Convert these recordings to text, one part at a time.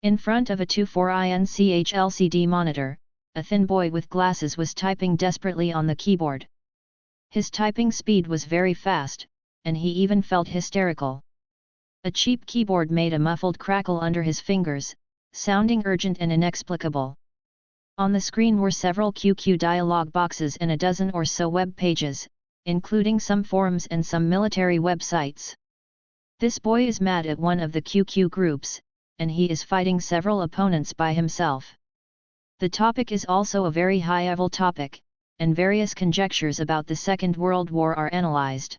In front of a 24-inch LCD monitor, a thin boy with glasses was typing desperately on the keyboard. His typing speed was very fast, and he even felt hysterical. A cheap keyboard made a muffled crackle under his fingers, sounding urgent and inexplicable. On the screen were several QQ dialog boxes and a dozen or so web pages, including some forums and some military websites. This boy is mad at one of the QQ groups, and he is fighting several opponents by himself. The topic is also a very high-level topic, and various conjectures about the Second World War are analyzed.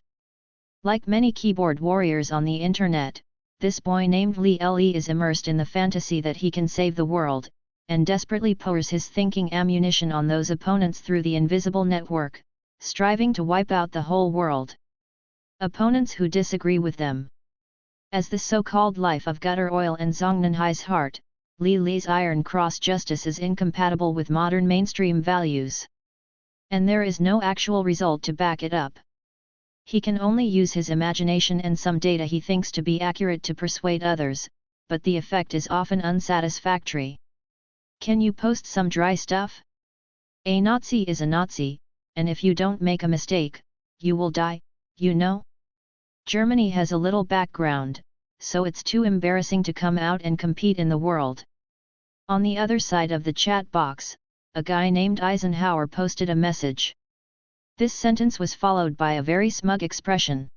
Like many keyboard warriors on the internet, this boy named Lee Le is immersed in the fantasy that he can save the world, and desperately pours his thinking ammunition on those opponents through the invisible network, striving to wipe out the whole world. Opponents who disagree with them. As the so-called life of gutter oil and Zhongnanhai's heart, Lee Le's Iron Cross justice is incompatible with modern mainstream values. And there is no actual result to back it up. He can only use his imagination and some data he thinks to be accurate to persuade others, but the effect is often unsatisfactory. Can you post some dry stuff? A Nazi is a Nazi, and if you don't make a mistake, you will die, you know? Germany has a little background, so it's too embarrassing to come out and compete in the world. On the other side of the chat box, a guy named Eisenhower posted a message. This sentence was followed by a very smug expression.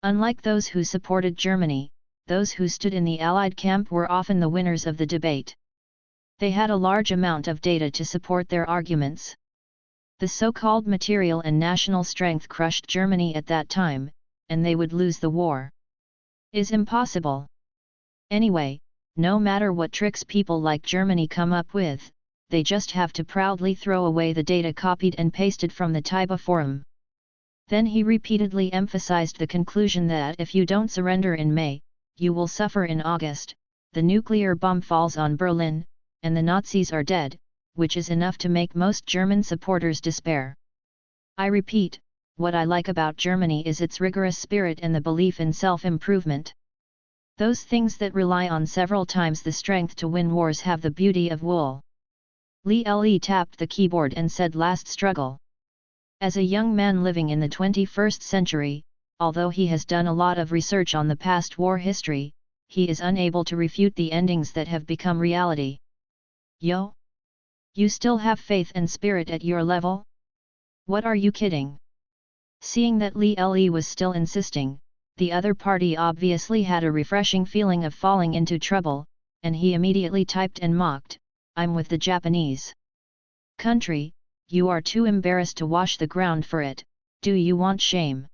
Unlike those who supported Germany, those who stood in the Allied camp were often the winners of the debate. They had a large amount of data to support their arguments. The so-called material and national strength crushed Germany at that time, and they would lose the war. Is impossible. Anyway, no matter what tricks people like Germany come up with, they just have to proudly throw away the data copied and pasted from the Taiba forum. Then he repeatedly emphasized the conclusion that if you don't surrender in May, you will suffer in August, the nuclear bomb falls on Berlin, and the Nazis are dead, which is enough to make most German supporters despair. I repeat, what I like about Germany is its rigorous spirit and the belief in self-improvement. Those things that rely on several times the strength to win wars have the beauty of wool. Lee Le tapped the keyboard and said last struggle. As a young man living in the 21st century, although he has done a lot of research on the past war history, he is unable to refute the endings that have become reality. Yo? You still have faith and spirit at your level? What are you kidding? Seeing that Lee Le was still insisting, the other party obviously had a refreshing feeling of falling into trouble, and he immediately typed and mocked, I'm with the Japanese. Country, you are too embarrassed to wash the ground for it, do you want shame?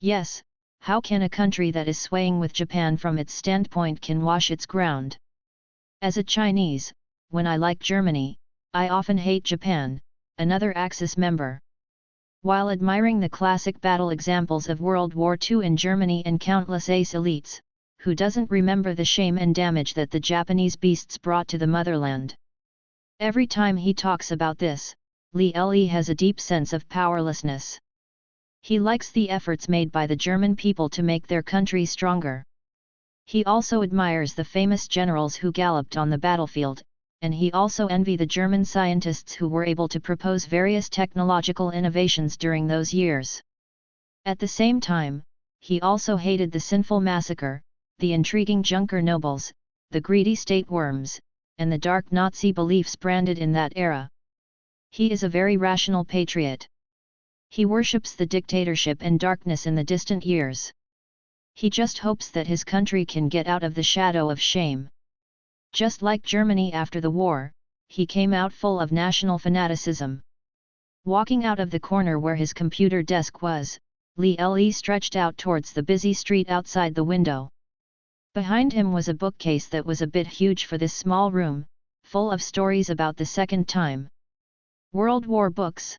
Yes, how can a country that is swaying with Japan from its standpoint can wash its ground? As a Chinese, when I like Germany, I often hate Japan, another Axis member. While admiring the classic battle examples of World War II in Germany and countless ace elites, who doesn't remember the shame and damage that the Japanese beasts brought to the motherland? Every time he talks about this, Lee Le has a deep sense of powerlessness. He likes the efforts made by the German people to make their country stronger. He also admires the famous generals who galloped on the battlefield, and he also envies the German scientists who were able to propose various technological innovations during those years. At the same time, he also hated the sinful massacre, the intriguing Junker nobles, the greedy state worms, and the dark Nazi beliefs branded in that era. He is a very rational patriot. He worships the dictatorship and darkness in the distant years. He just hopes that his country can get out of the shadow of shame. Just like Germany after the war, he came out full of national fanaticism. Walking out of the corner where his computer desk was, Lee Le stretched out towards the busy street outside the window. Behind him was a bookcase that was a bit huge for this small room, full of stories about the Second Time World War books.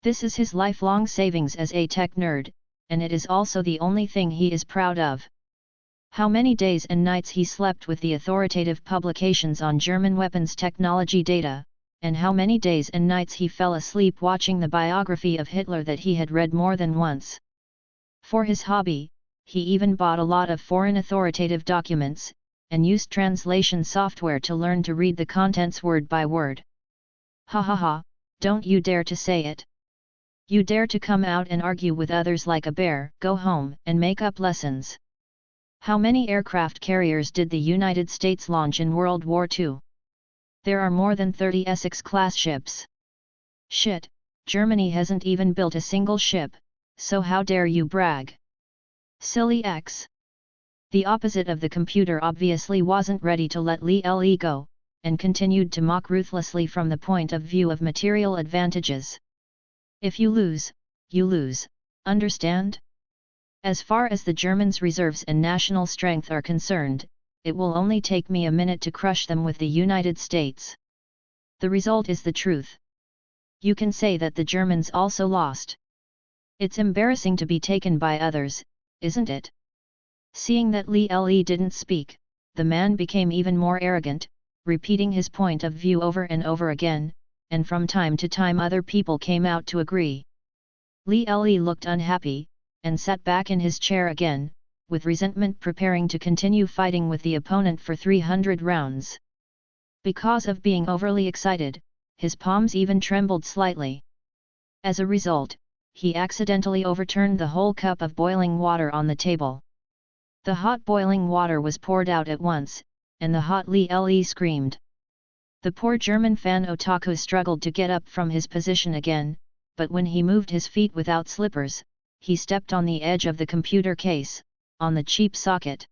This is his lifelong savings as a tech nerd, and it is also the only thing he is proud of. How many days and nights he slept with the authoritative publications on German weapons technology data, and how many days and nights he fell asleep watching the biography of Hitler that he had read more than once. For his hobby, he even bought a lot of foreign authoritative documents, and used translation software to learn to read the contents word by word. Ha ha ha, don't you dare to say it. You dare to come out and argue with others like a bear, go home and make up lessons. How many aircraft carriers did the United States launch in World War II? There are more than 30 Essex-class ships. Shit, Germany hasn't even built a single ship, so how dare you brag? Silly X. The opposite of the computer obviously wasn't ready to let Li Le go, and continued to mock ruthlessly from the point of view of material advantages. If you lose, you lose, understand? As far as the Germans' reserves and national strength are concerned, it will only take me a minute to crush them with the United States. The result is the truth. You can say that the Germans also lost. It's embarrassing to be taken by others, isn't it? Seeing that Li Le didn't speak, the man became even more arrogant, repeating his point of view over and over again, and from time to time other people came out to agree. Li Le looked unhappy, and sat back in his chair again, with resentment preparing to continue fighting with the opponent for 300 rounds. Because of being overly excited, his palms even trembled slightly. As a result, he accidentally overturned the whole cup of boiling water on the table. The hot boiling water was poured out at once, and the hot Li Le screamed. The poor German fan otaku struggled to get up from his position again, but when he moved his feet without slippers, he stepped on the edge of the computer case, on the cheap socket.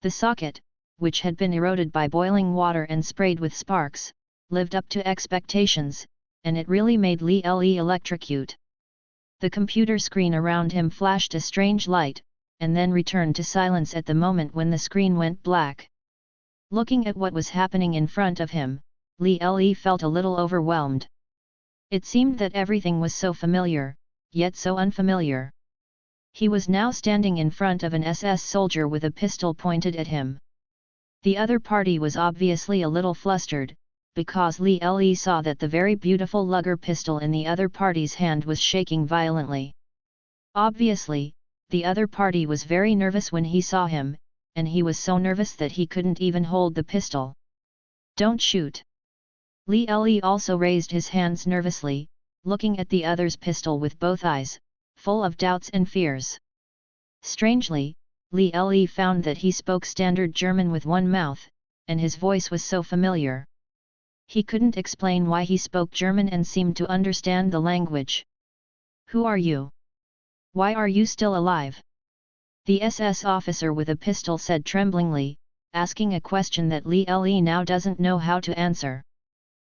The socket, which had been eroded by boiling water and sprayed with sparks, lived up to expectations, and it really made Li Le electrocute. The computer screen around him flashed a strange light, and then returned to silence at the moment when the screen went black. Looking at what was happening in front of him, Li Le felt a little overwhelmed. It seemed that everything was so familiar, yet so unfamiliar. He was now standing in front of an SS soldier with a pistol pointed at him. The other party was obviously a little flustered, because Li Le saw that the very beautiful Luger pistol in the other party's hand was shaking violently. Obviously, the other party was very nervous when he saw him, and he was so nervous that he couldn't even hold the pistol. Don't shoot. Li Le also raised his hands nervously, looking at the other's pistol with both eyes, full of doubts and fears. Strangely, Li Le found that he spoke standard German with one mouth, and his voice was so familiar. He couldn't explain why he spoke German and seemed to understand the language. Who are you? Why are you still alive? The SS officer with a pistol said tremblingly, asking a question that Li Le now doesn't know how to answer.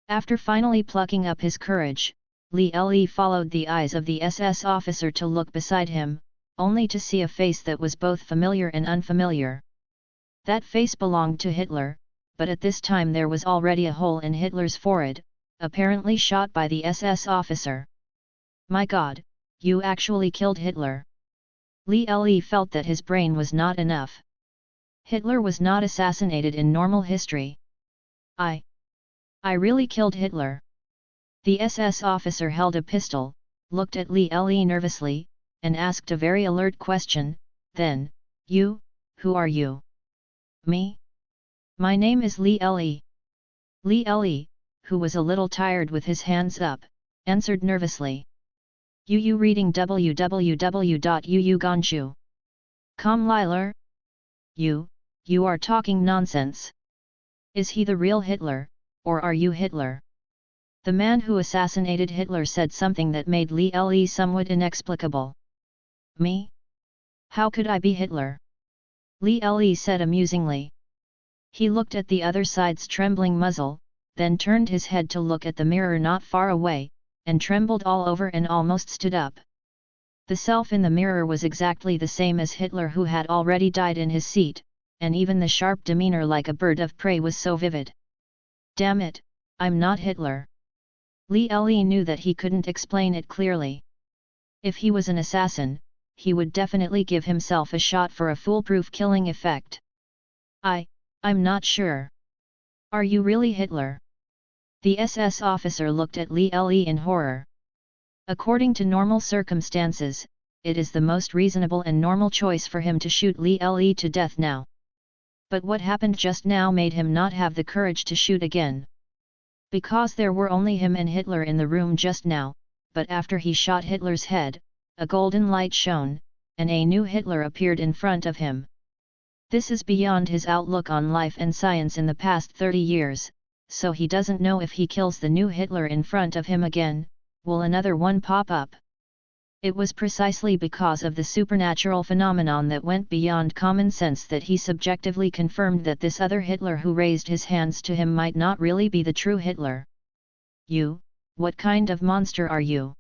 After finally plucking up his courage, Li Le followed the eyes of the SS officer to look beside him, only to see a face that was both familiar and unfamiliar. That face belonged to Hitler, but at this time there was already a hole in Hitler's forehead, apparently shot by the SS officer. My God, you actually killed Hitler! Li Le felt that his brain was not enough. Hitler was not assassinated in normal history. I really killed Hitler. The SS officer held a pistol, looked at Li Le nervously, and asked a very alert question, then, you, who are you? Me? My name is Li Le. Li Le, who was a little tired with his hands up, answered nervously. You reading www.uuganshu.com Liler? You are talking nonsense. Is he the real Hitler, or are you Hitler? The man who assassinated Hitler said something that made Li Le somewhat inexplicable. Me? How could I be Hitler? Li Le said amusingly. He looked at the other side's trembling muzzle, then turned his head to look at the mirror not far away, and trembled all over and almost stood up. The self in the mirror was exactly the same as Hitler, who had already died in his seat, and even the sharp demeanor like a bird of prey was so vivid. Damn it, I'm not Hitler. Li Le knew that he couldn't explain it clearly. If he was an assassin, he would definitely give himself a shot for a foolproof killing effect. I'm not sure. Are you really Hitler? The SS officer looked at Li Le in horror. According to normal circumstances, it is the most reasonable and normal choice for him to shoot Li Le to death now. But what happened just now made him not have the courage to shoot again. Because there were only him and Hitler in the room just now, but after he shot Hitler's head, a golden light shone, and a new Hitler appeared in front of him. This is beyond his outlook on life and science in the past 30 years, so he doesn't know if he kills the new Hitler in front of him again, will another one pop up? It was precisely because of the supernatural phenomenon that went beyond common sense that he subjectively confirmed that this other Hitler who raised his hands to him might not really be the true Hitler. You, what kind of monster are you?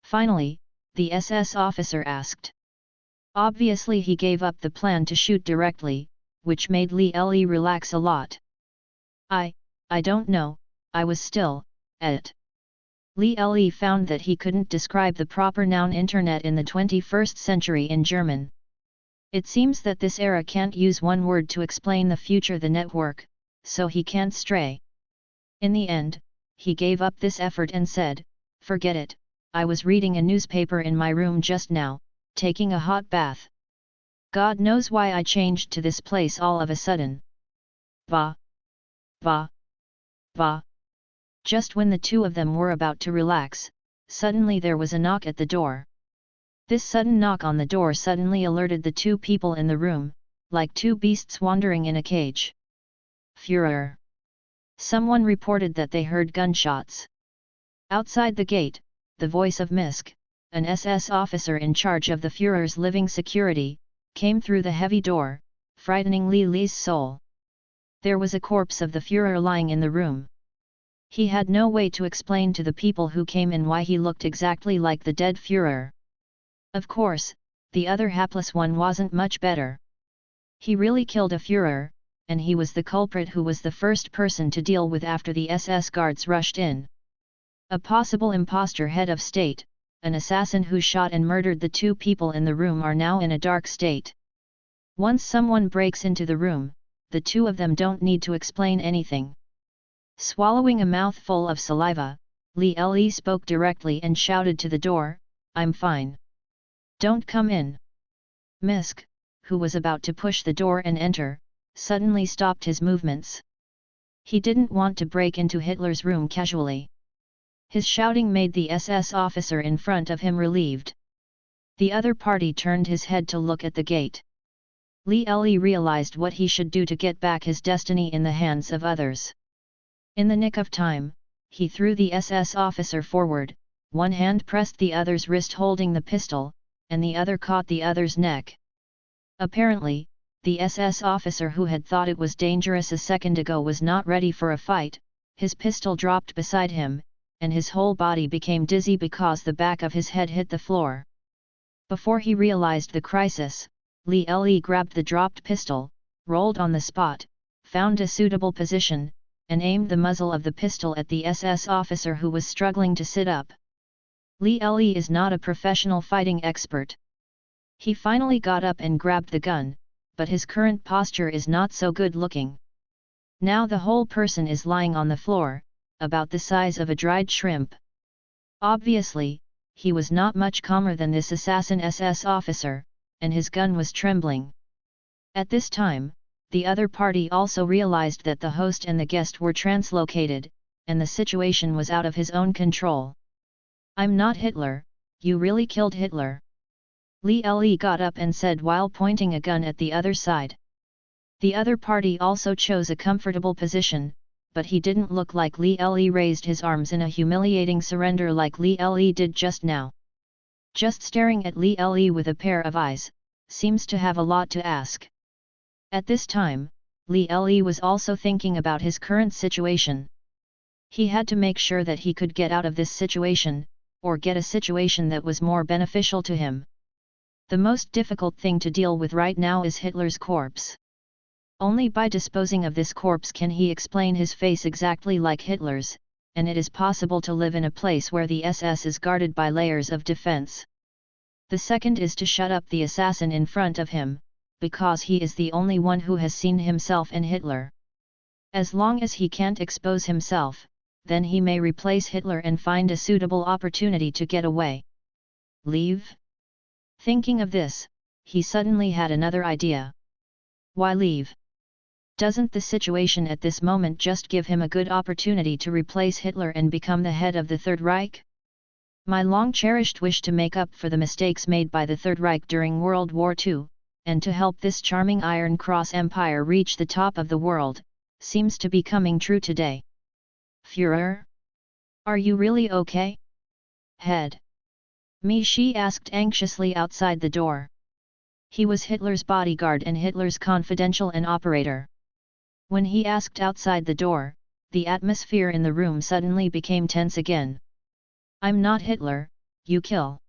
Finally, the SS officer asked. Obviously he gave up the plan to shoot directly, which made Li Li relax a lot. I don't know, I was still, at. Li Li found that he couldn't describe the proper noun internet in the 21st century in German. It seems that this era can't use one word to explain the future the network, so he can't stray. In the end, he gave up this effort and said, forget it, I was reading a newspaper in my room just now, taking a hot bath. God knows why I changed to this place all of a sudden. Va. Va. Va. Just when the two of them were about to relax, suddenly there was a knock at the door. This sudden knock on the door suddenly alerted the two people in the room, like two beasts wandering in a cage. Führer. Someone reported that they heard gunshots. Outside the gate, the voice of Misk, an SS officer in charge of the Führer's living security, came through the heavy door, frightening Li Li's soul. There was a corpse of the Führer lying in the room. He had no way to explain to the people who came in why he looked exactly like the dead Führer. Of course, the other hapless one wasn't much better. He really killed a Führer, and he was the culprit who was the first person to deal with after the SS guards rushed in. A possible imposter head of state, an assassin who shot and murdered the two people in the room are now in a dark state. Once someone breaks into the room, the two of them don't need to explain anything. Swallowing a mouthful of saliva, Li Li spoke directly and shouted to the door, I'm fine. Don't come in. Misk, who was about to push the door and enter, suddenly stopped his movements. He didn't want to break into Hitler's room casually. His shouting made the SS officer in front of him relieved. The other party turned his head to look at the gate. Li Li realized what he should do to get back his destiny in the hands of others. In the nick of time, he threw the SS officer forward, one hand pressed the other's wrist holding the pistol, and the other caught the other's neck. Apparently, the SS officer who had thought it was dangerous a second ago was not ready for a fight, his pistol dropped beside him, and his whole body became dizzy because the back of his head hit the floor. Before he realized the crisis, Li Li grabbed the dropped pistol, rolled on the spot, found a suitable position, and aimed the muzzle of the pistol at the SS officer who was struggling to sit up. Li Li is not a professional fighting expert. He finally got up and grabbed the gun, but his current posture is not so good looking. Now the whole person is lying on the floor, about the size of a dried shrimp. Obviously, he was not much calmer than this assassin SS officer, and his gun was trembling. At this time, the other party also realized that the host and the guest were translocated, and the situation was out of his own control. I'm not Hitler, you really killed Hitler. Li Li got up and said while pointing a gun at the other side. The other party also chose a comfortable position, but he didn't look like Li Li raised his arms in a humiliating surrender like Li Li did just now. Just staring at Li Li with a pair of eyes, seems to have a lot to ask. At this time, Li Li was also thinking about his current situation. He had to make sure that he could get out of this situation, or get a situation that was more beneficial to him. The most difficult thing to deal with right now is Hitler's corpse. Only by disposing of this corpse can he explain his face exactly like Hitler's, and it is possible to live in a place where the SS is guarded by layers of defense. The second is to shut up the assassin in front of him, because he is the only one who has seen himself and Hitler. As long as he can't expose himself, then he may replace Hitler and find a suitable opportunity to get away. Leave? Thinking of this, he suddenly had another idea. Why leave? Doesn't the situation at this moment just give him a good opportunity to replace Hitler and become the head of the Third Reich? My long-cherished wish to make up for the mistakes made by the Third Reich during World War II, and to help this charming Iron Cross Empire reach the top of the world, seems to be coming true today. Führer? Are you really okay? Head. Shi asked anxiously outside the door. He was Hitler's bodyguard and Hitler's confidential and operator. When he asked outside the door, the atmosphere in the room suddenly became tense again. I'm not Hitler, you kill.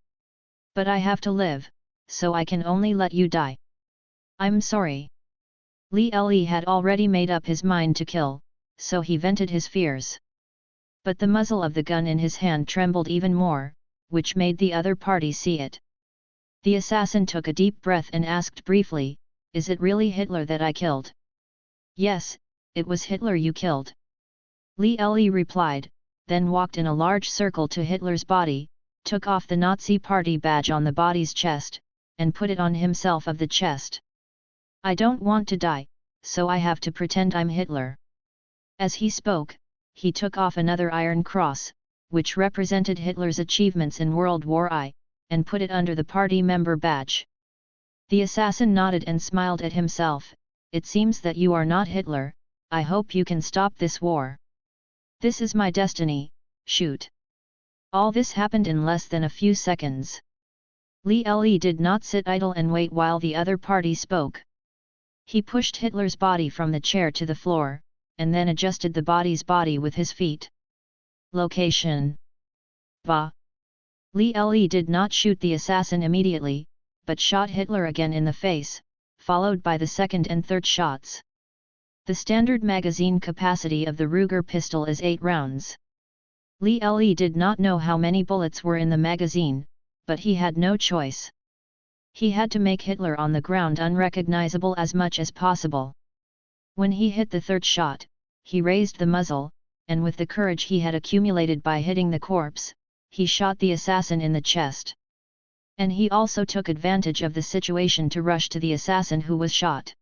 But I have to live, so I can only let you die. I'm sorry. Li had already made up his mind to kill, so he vented his fears. But the muzzle of the gun in his hand trembled even more, which made the other party see it. The assassin took a deep breath and asked briefly, "Is it really Hitler that I killed?" "Yes, it was Hitler you killed." Li replied, then walked in a large circle to Hitler's body, took off the Nazi party badge on the body's chest, and put it on himself of the chest. "I don't want to die, so I have to pretend I'm Hitler." As he spoke, he took off another Iron Cross, which represented Hitler's achievements in World War I, and put it under the party member badge. The assassin nodded and smiled at himself. "It seems that you are not Hitler. I hope you can stop this war. This is my destiny, shoot." All this happened in less than a few seconds. Li did not sit idle and wait while the other party spoke. He pushed Hitler's body from the chair to the floor, and then adjusted the body's body with his feet. Location. Ba. Li did not shoot the assassin immediately, but shot Hitler again in the face, followed by the second and third shots. The standard magazine capacity of the Ruger pistol is 8 rounds. Li did not know how many bullets were in the magazine, but he had no choice. He had to make Hitler on the ground unrecognizable as much as possible. When he hit the third shot, he raised the muzzle, and with the courage he had accumulated by hitting the corpse, he shot the assassin in the chest. And he also took advantage of the situation to rush to the assassin who was shot.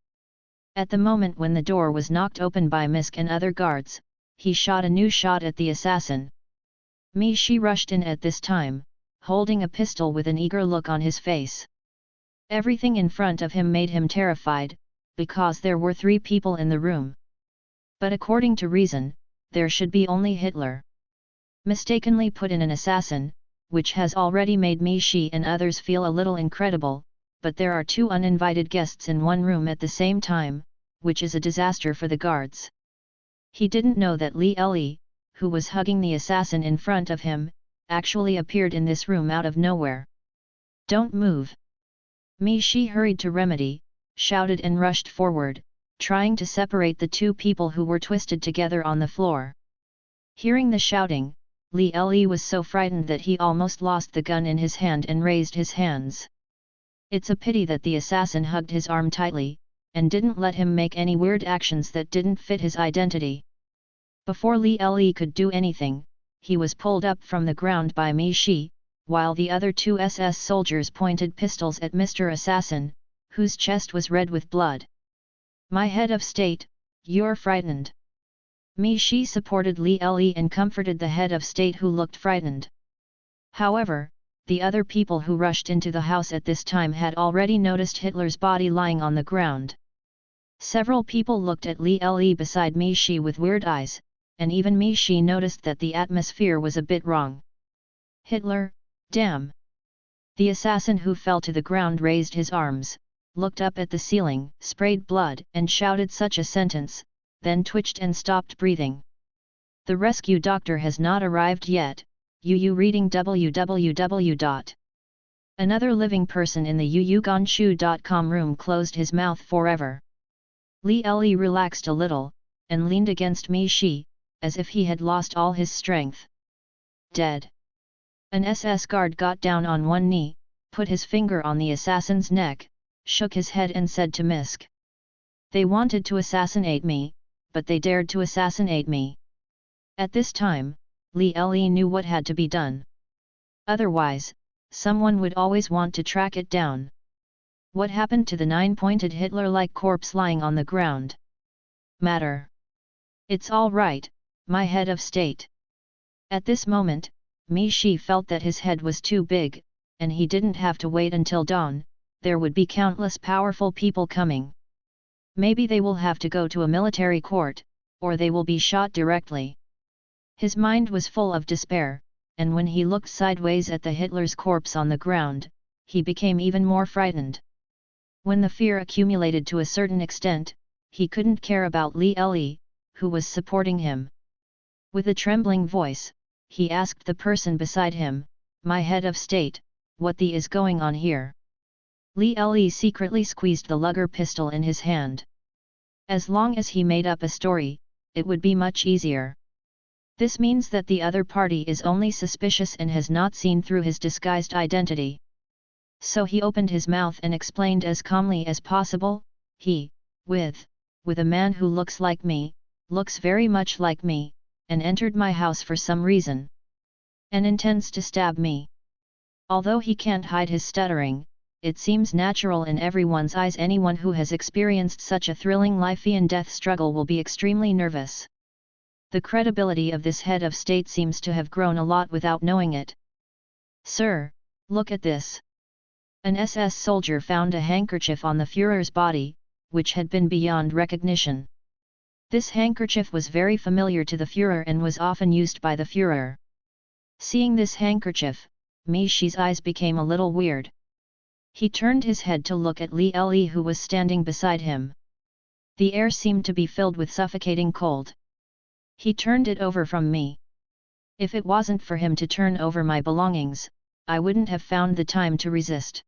At the moment when the door was knocked open by Misk and other guards, he shot a new shot at the assassin. Shi rushed in at this time, holding a pistol with an eager look on his face. Everything in front of him made him terrified, because there were 3 people in the room. But according to reason, there should be only Hitler. Mistakenly put in an assassin, which has already made Shi and others feel a little incredible, but there are 2 uninvited guests in one room at the same time, which is a disaster for the guards. He didn't know that Li, who was hugging the assassin in front of him, actually appeared in this room out of nowhere. "Don't move!" Shi hurried to remedy, shouted and rushed forward, trying to separate the 2 people who were twisted together on the floor. Hearing the shouting, Li was so frightened that he almost lost the gun in his hand and raised his hands. It's a pity that the assassin hugged his arm tightly, and didn't let him make any weird actions that didn't fit his identity. Before Li could do anything, he was pulled up from the ground by Shi, while the other 2 SS soldiers pointed pistols at Mr. Assassin, whose chest was red with blood. "My head of state, you're frightened." Shi supported Li and comforted the head of state who looked frightened. However, the other people who rushed into the house at this time had already noticed Hitler's body lying on the ground. Several people looked at Li beside Shi with weird eyes, and even Shi noticed that the atmosphere was a bit wrong. "Hitler, damn!" The assassin who fell to the ground raised his arms, looked up at the ceiling, sprayed blood and shouted such a sentence, then twitched and stopped breathing. "The rescue doctor has not arrived yet, reading www. Another living person in the UUGonshu.com room closed his mouth forever. Li relaxed a little, and leaned against Shi, as if he had lost all his strength. "Dead." An SS guard got down on one knee, put his finger on the assassin's neck, shook his head and said to Misk, "They wanted to assassinate me, but they dared to assassinate me." At this time, Li knew what had to be done. Otherwise, someone would always want to track it down. What happened to the 9-pointed Hitler-like corpse lying on the ground? matter. It's all right, my head of state. At this moment, Shi felt that his head was too big, and he didn't have to wait until dawn. There would be countless powerful people coming. Maybe they will have to go to a military court, or they will be shot directly. His mind was full of despair, and when he looked sideways at the Hitler's corpse on the ground, he became even more frightened. When the fear accumulated to a certain extent, he couldn't care about Li Li, who was supporting him. With a trembling voice, he asked the person beside him, "My head of state, what the is going on here?" Li Li secretly squeezed the Luger pistol in his hand. As long as he made up a story, it would be much easier. This means that the other party is only suspicious and has not seen through his disguised identity. So he opened his mouth and explained as calmly as possible, with a man who looks like me, looks very much like me, and entered my house for some reason. And intends to stab me. Although he can't hide his stuttering, it seems natural in everyone's eyes. Anyone who has experienced such a thrilling life and death struggle will be extremely nervous. The credibility of this head of state seems to have grown a lot without knowing it. "Sir, look at this." An SS soldier found a handkerchief on the Führer's body, which had been beyond recognition. This handkerchief was very familiar to the Führer and was often used by the Führer. Seeing this handkerchief, Shi's eyes became a little weird. He turned his head to look at Li Li, who was standing beside him. The air seemed to be filled with suffocating cold. He turned it over from me. If it wasn't for him to turn over my belongings, I wouldn't have found the time to resist.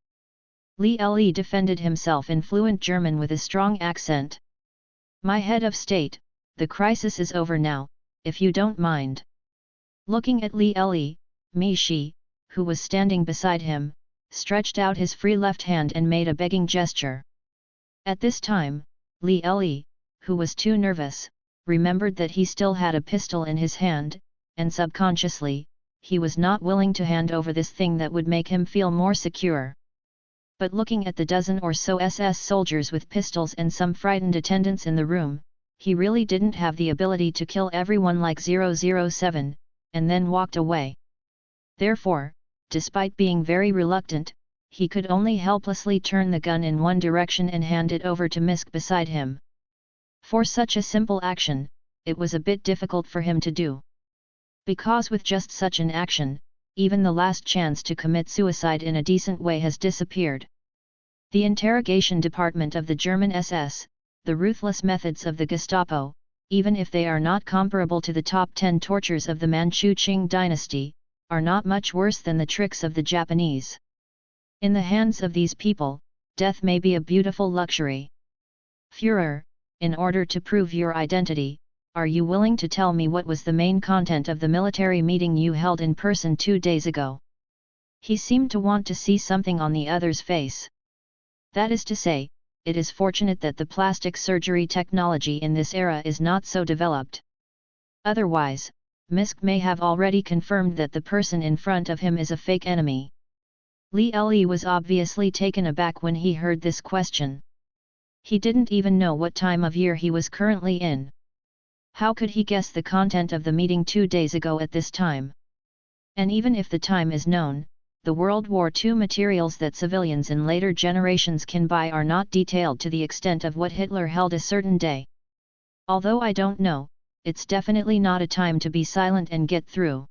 Li Li defended himself in fluent German with a strong accent. "My head of state, the crisis is over now, if you don't mind." Looking at Li Li, Shi, who was standing beside him, stretched out his free left hand and made a begging gesture. At this time, Li Li, who was too nervous, remembered that he still had a pistol in his hand, and subconsciously, he was not willing to hand over this thing that would make him feel more secure. But looking at the dozen or so SS soldiers with pistols and some frightened attendants in the room, he really didn't have the ability to kill everyone like 007, and then walked away. Therefore, despite being very reluctant, he could only helplessly turn the gun in one direction and hand it over to Misk beside him. For such a simple action, it was a bit difficult for him to do. Because with just such an action, even the last chance to commit suicide in a decent way has disappeared. The interrogation department of the German SS, the ruthless methods of the Gestapo, even if they are not comparable to the top 10 tortures of the Manchu Qing dynasty, are not much worse than the tricks of the Japanese. In the hands of these people, death may be a beautiful luxury. "Führer, in order to prove your identity, are you willing to tell me what was the main content of the military meeting you held in person 2 days ago?" He seemed to want to see something on the other's face. That is to say, it is fortunate that the plastic surgery technology in this era is not so developed. Otherwise, Misk may have already confirmed that the person in front of him is a fake enemy. Li Li was obviously taken aback when he heard this question. He didn't even know what time of year he was currently in. How could he guess the content of the meeting 2 days ago at this time? And even if the time is known, the World War II materials that civilians in later generations can buy are not detailed to the extent of what Hitler held a certain day. Although I don't know, it's definitely not a time to be silent and get through.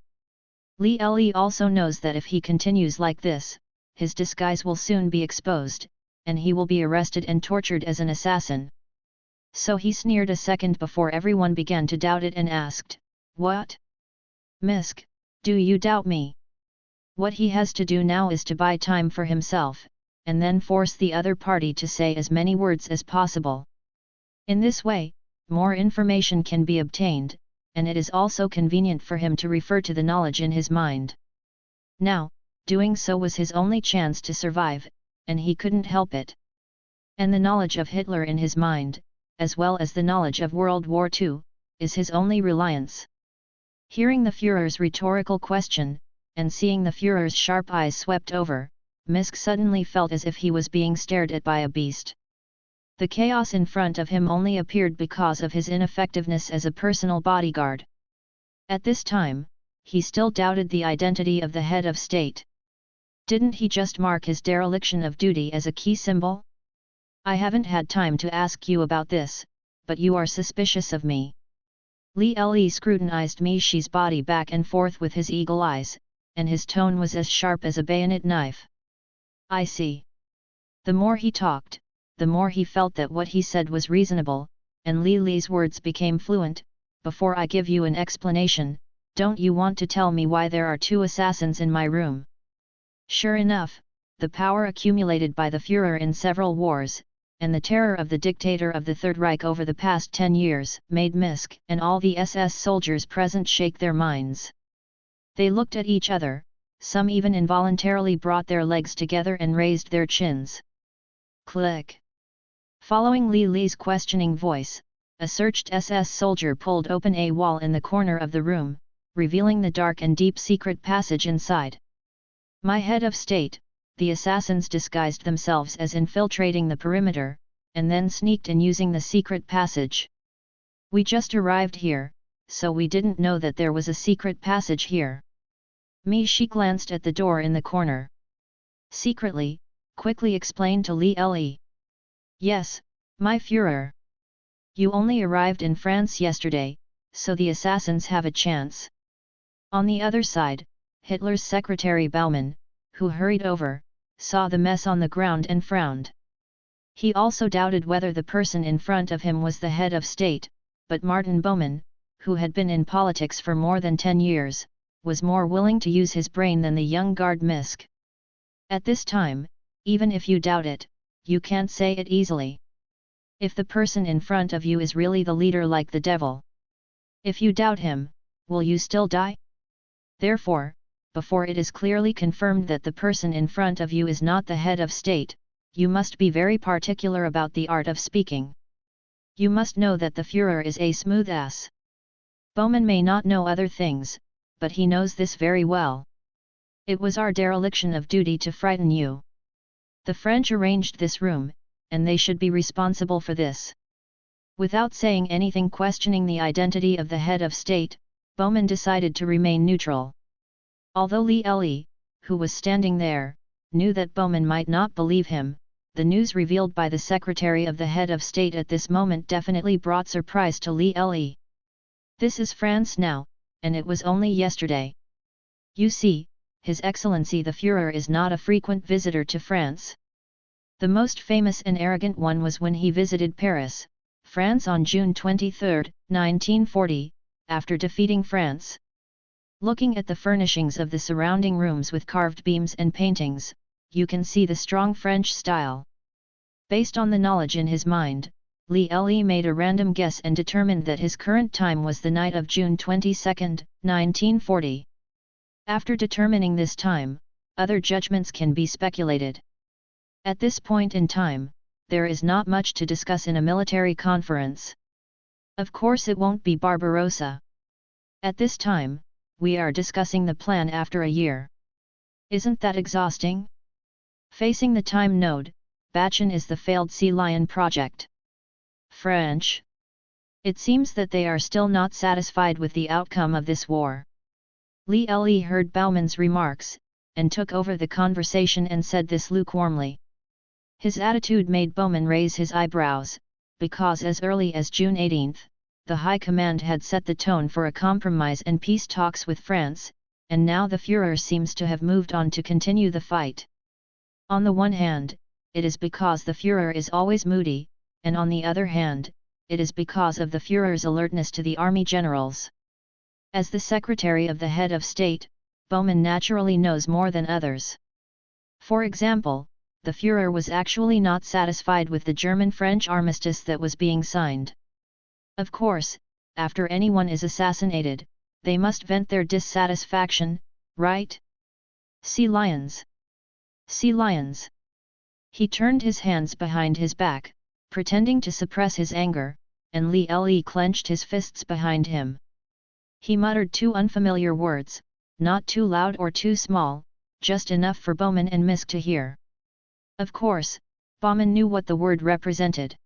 Li Li also knows that if he continues like this, his disguise will soon be exposed, and he will be arrested and tortured as an assassin. So he sneered a second before everyone began to doubt it and asked, "What? Misk, do you doubt me?" What he has to do now is to buy time for himself, and then force the other party to say as many words as possible. In this way, more information can be obtained, and it is also convenient for him to refer to the knowledge in his mind. Now, doing so was his only chance to survive, and he couldn't help it. And the knowledge of Hitler in his mind, as well as the knowledge of World War II, is his only reliance. Hearing the Führer's rhetorical question, and seeing the Führer's sharp eyes swept over, Misk suddenly felt as if he was being stared at by a beast. The chaos in front of him only appeared because of his ineffectiveness as a personal bodyguard. At this time, he still doubted the identity of the head of state. Didn't he just mark his dereliction of duty as a key symbol? I haven't had time to ask you about this, but you are suspicious of me. Li Le scrutinized Mi Shi's body back and forth with his eagle eyes, and his tone was as sharp as a bayonet knife. I see. The more he talked, the more he felt that what he said was reasonable, and Li Li's words became fluent. Before I give you an explanation, don't you want to tell me why there are 2 assassins in my room? Sure enough, the power accumulated by the Führer in several wars, and the terror of the dictator of the Third Reich over the past 10 years, made Misk and all the SS soldiers present shake their minds. They looked at each other, some even involuntarily brought their legs together and raised their chins. Click! Following Li Li's questioning voice, a searched SS soldier pulled open a wall in the corner of the room, revealing the dark and deep secret passage inside. My head of state, the assassins disguised themselves as infiltrating the perimeter, and then sneaked in using the secret passage. We just arrived here, so we didn't know that there was a secret passage here. Mi Shi glanced at the door in the corner. Secretly, quickly explained to Li Le. Yes, my Führer. You only arrived in France yesterday, so the assassins have a chance. On the other side, Hitler's secretary Baumann, who hurried over, saw the mess on the ground and frowned. He also doubted whether the person in front of him was the head of state, but Martin Baumann, who had been in politics for more than 10 years, was more willing to use his brain than the young guard Misk. At this time, even if you doubt it, you can't say it easily. If the person in front of you is really the leader like the devil. If you doubt him, will you still die? Therefore, before it is clearly confirmed that the person in front of you is not the head of state, you must be very particular about the art of speaking. You must know that the Führer is a smooth ass. Baumann may not know other things, but he knows this very well. It was our dereliction of duty to frighten you. The French arranged this room, and they should be responsible for this. Without saying anything questioning the identity of the head of state, Baumann decided to remain neutral. Although Li Le, who was standing there, knew that Baumann might not believe him, the news revealed by the secretary of the head of state at this moment definitely brought surprise to Li Le. This is France now, and it was only yesterday. You see, His Excellency the Führer is not a frequent visitor to France. The most famous and arrogant one was when he visited Paris, France on June 23, 1940, after defeating France. Looking at the furnishings of the surrounding rooms with carved beams and paintings, you can see the strong French style. Based on the knowledge in his mind, Li Le made a random guess and determined that his current time was the night of June 22, 1940. After determining this time, other judgments can be speculated. At this point in time, there is not much to discuss in a military conference. Of course it won't be Barbarossa. At this time, we are discussing the plan after a year. Isn't that exhausting? Facing the time node, Bachin is the failed Sea Lion project. French. It seems that they are still not satisfied with the outcome of this war. Li Le heard Baumann's remarks, and took over the conversation and said this lukewarmly. His attitude made Baumann raise his eyebrows, because as early as June 18, the High Command had set the tone for a compromise and peace talks with France, and now the Führer seems to have moved on to continue the fight. On the one hand, it is because the Führer is always moody, and on the other hand, it is because of the Führer's alertness to the army generals. As the secretary of the head of state, Baumann naturally knows more than others. For example, the Führer was actually not satisfied with the German-French armistice that was being signed. Of course, after anyone is assassinated, they must vent their dissatisfaction, right? Sea lions! Sea lions! He turned his hands behind his back, pretending to suppress his anger, and Li Le clenched his fists behind him. He muttered 2 unfamiliar words, not too loud or too small, just enough for Baumann and Misk to hear. Of course, Baumann knew what the word represented.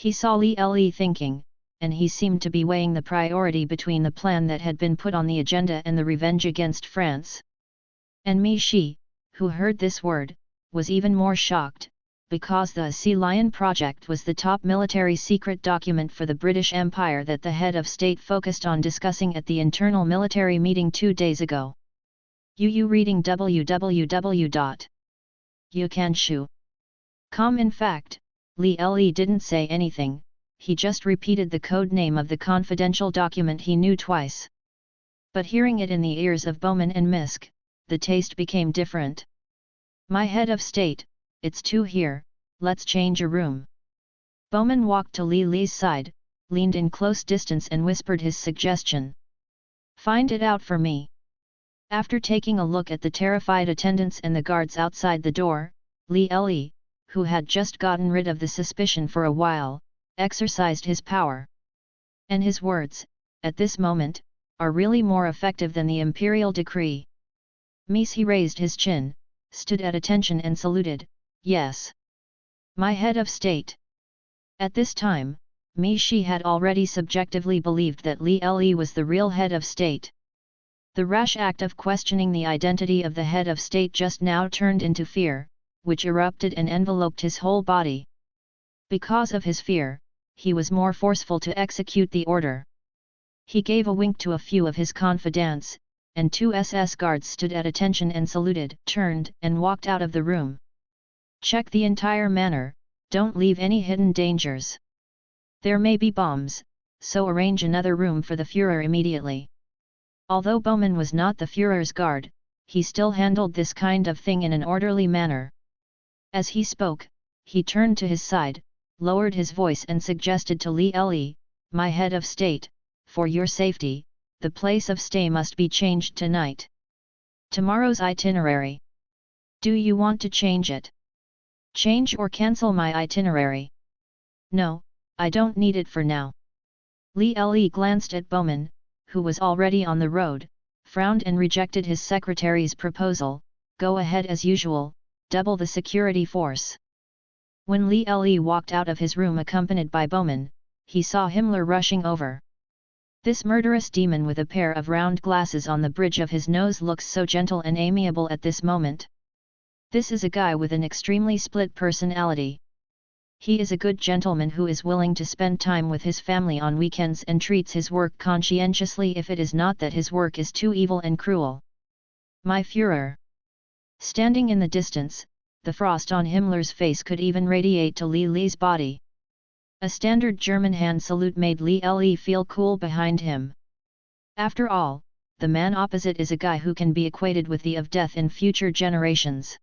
He saw Li Le thinking, and he seemed to be weighing the priority between the plan that had been put on the agenda and the revenge against France. And Mi Shi, who heard this word, was even more shocked, because the Sea Lion project was the top military secret document for the British Empire that the head of state focused on discussing at the internal military meeting 2 days ago. UU reading www.youcanshu.com. In fact, Li Le didn't say anything, he just repeated the code name of the confidential document he knew twice. But hearing it in the ears of Bowman and Misk, the taste became different. My head of state, it's 2 here, let's change a room. Bowman walked to Li Le's side, leaned in close distance and whispered his suggestion. Find it out for me. After taking a look at the terrified attendants and the guards outside the door, Li Le, who had just gotten rid of the suspicion for a while, exercised his power. And his words, at this moment, are really more effective than the Imperial decree. He raised his chin, stood at attention and saluted, yes. My head of state. At this time, Mi Shi had already subjectively believed that Li Le was the real head of state. The rash act of questioning the identity of the head of state just now turned into fear, which erupted and enveloped his whole body. Because of his fear, he was more forceful to execute the order. He gave a wink to a few of his confidants, and 2 SS guards stood at attention and saluted, turned, and walked out of the room. Check the entire manor, don't leave any hidden dangers. There may be bombs, so arrange another room for the Führer immediately. Although Bowman was not the Führer's guard, he still handled this kind of thing in an orderly manner. As he spoke, he turned to his side, lowered his voice and suggested to Li Le, my head of state, for your safety, the place of stay must be changed tonight. Tomorrow's itinerary. Do you want to change it? Change or cancel my itinerary? No, I don't need it for now. Li Le glanced at Bowman, who was already on the road, frowned and rejected his secretary's proposal, go ahead as usual, double the security force. When Li Le walked out of his room accompanied by Bowman, he saw Himmler rushing over. This murderous demon with a pair of round glasses on the bridge of his nose looks so gentle and amiable at this moment. This is a guy with an extremely split personality. He is a good gentleman who is willing to spend time with his family on weekends and treats his work conscientiously if it is not that his work is too evil and cruel. My Führer. Standing in the distance, the frost on Himmler's face could even radiate to Li Le's body. A standard German hand salute made Li Le feel cool behind him. After all, the man opposite is a guy who can be equated with the of death in future generations.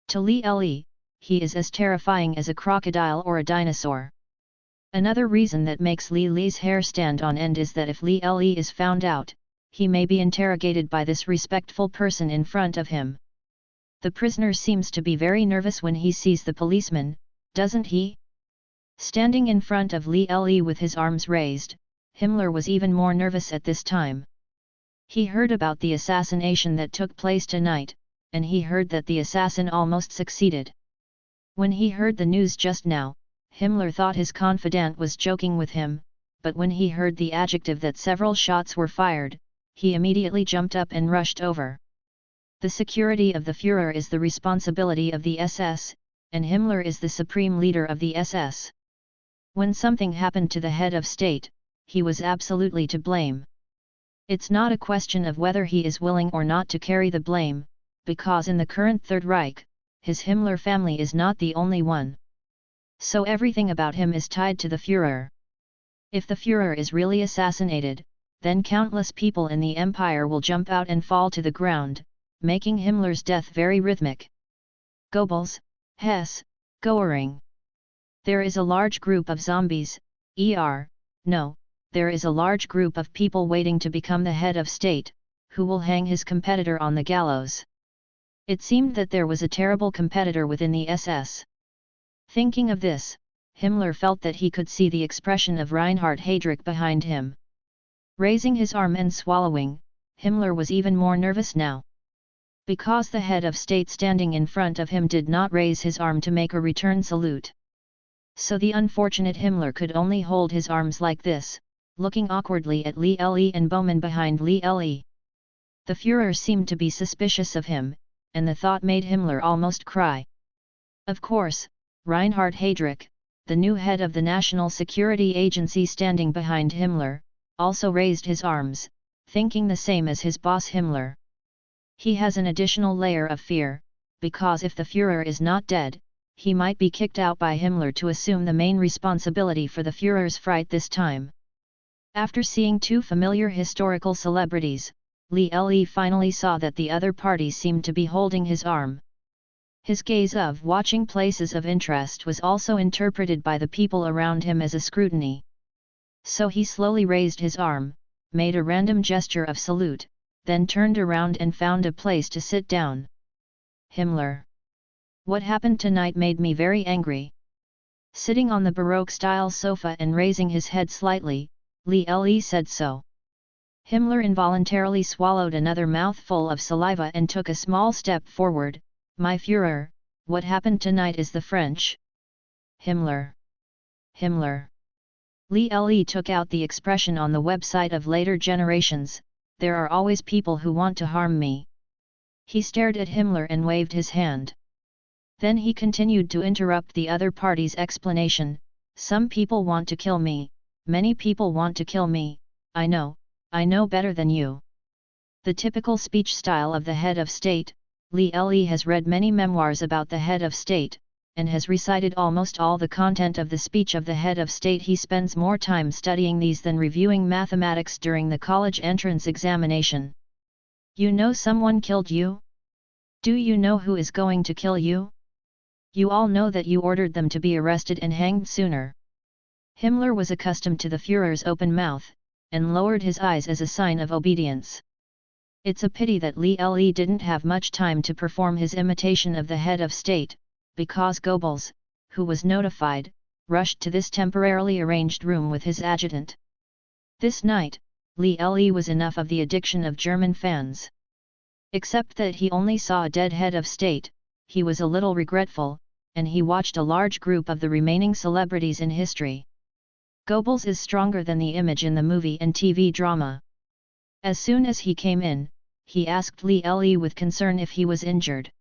To Li Le, he is as terrifying as a crocodile or a dinosaur. Another reason that makes Li Le's hair stand on end is that if Li Le is found out, he may be interrogated by this respectful person in front of him. The prisoner seems to be very nervous when he sees the policeman, doesn't he? Standing in front of Li Le with his arms raised, Himmler was even more nervous at this time. He heard about the assassination that took place tonight, and he heard that the assassin almost succeeded. When he heard the news just now, Himmler thought his confidant was joking with him, but when he heard the adjective that several shots were fired, he immediately jumped up and rushed over. The security of the Führer is the responsibility of the SS, and Himmler is the supreme leader of the SS. When something happened to the head of state, he was absolutely to blame. It's not a question of whether he is willing or not to carry the blame, because in the current Third Reich, his Himmler family is not the only one. So everything about him is tied to the Führer. If the Führer is really assassinated, then countless people in the empire will jump out and fall to the ground, making Himmler's death very rhythmic. Goebbels, Hess, Goering. There is a large group of zombies, there is a large group of people waiting to become the head of state, who will hang his competitor on the gallows. It seemed that there was a terrible competitor within the SS. Thinking of this, Himmler felt that he could see the expression of Reinhard Heydrich behind him. Raising his arm and swallowing, Himmler was even more nervous now. Because the head of state standing in front of him did not raise his arm to make a return salute. So the unfortunate Himmler could only hold his arms like this, looking awkwardly at Li Le and Bowman behind Li Le. The Führer seemed to be suspicious of him, and the thought made Himmler almost cry. Of course, Reinhard Heydrich, the new head of the National Security Agency standing behind Himmler, also raised his arms, thinking the same as his boss Himmler. He has an additional layer of fear, because if the Führer is not dead, he might be kicked out by Himmler to assume the main responsibility for the Führer's fright this time. After seeing two familiar historical celebrities, Li Le finally saw that the other party seemed to be holding his arm. His gaze of watching places of interest was also interpreted by the people around him as a scrutiny. So he slowly raised his arm, made a random gesture of salute, then turned around and found a place to sit down. Himmler. What happened tonight made me very angry. Sitting on the Baroque-style sofa and raising his head slightly, Li Le said so. Himmler involuntarily swallowed another mouthful of saliva and took a small step forward. My Führer, what happened tonight is the French. Himmler. Himmler. Li Le took out the expression on the website of later generations, there are always people who want to harm me. He stared at Himmler and waved his hand. Then he continued to interrupt the other party's explanation, some people want to kill me, many people want to kill me, I know better than you. The typical speech style of the head of state, Li Le has read many memoirs about the head of state, and has recited almost all the content of the speech of the head of state. He spends more time studying these than reviewing mathematics during the college entrance examination. You know someone killed you? Do you know who is going to kill you? You all know that you ordered them to be arrested and hanged sooner. Himmler was accustomed to the Führer's open mouth, and lowered his eyes as a sign of obedience. It's a pity that Li Le didn't have much time to perform his imitation of the head of state, because Goebbels, who was notified, rushed to this temporarily arranged room with his adjutant. This night, Li Le was enough of the addiction of German fans. Except that he only saw a dead head of state, he was a little regretful, and he watched a large group of the remaining celebrities in history. Goebbels is stronger than the image in the movie and TV drama. As soon as he came in, he asked Li Le with concern if he was injured.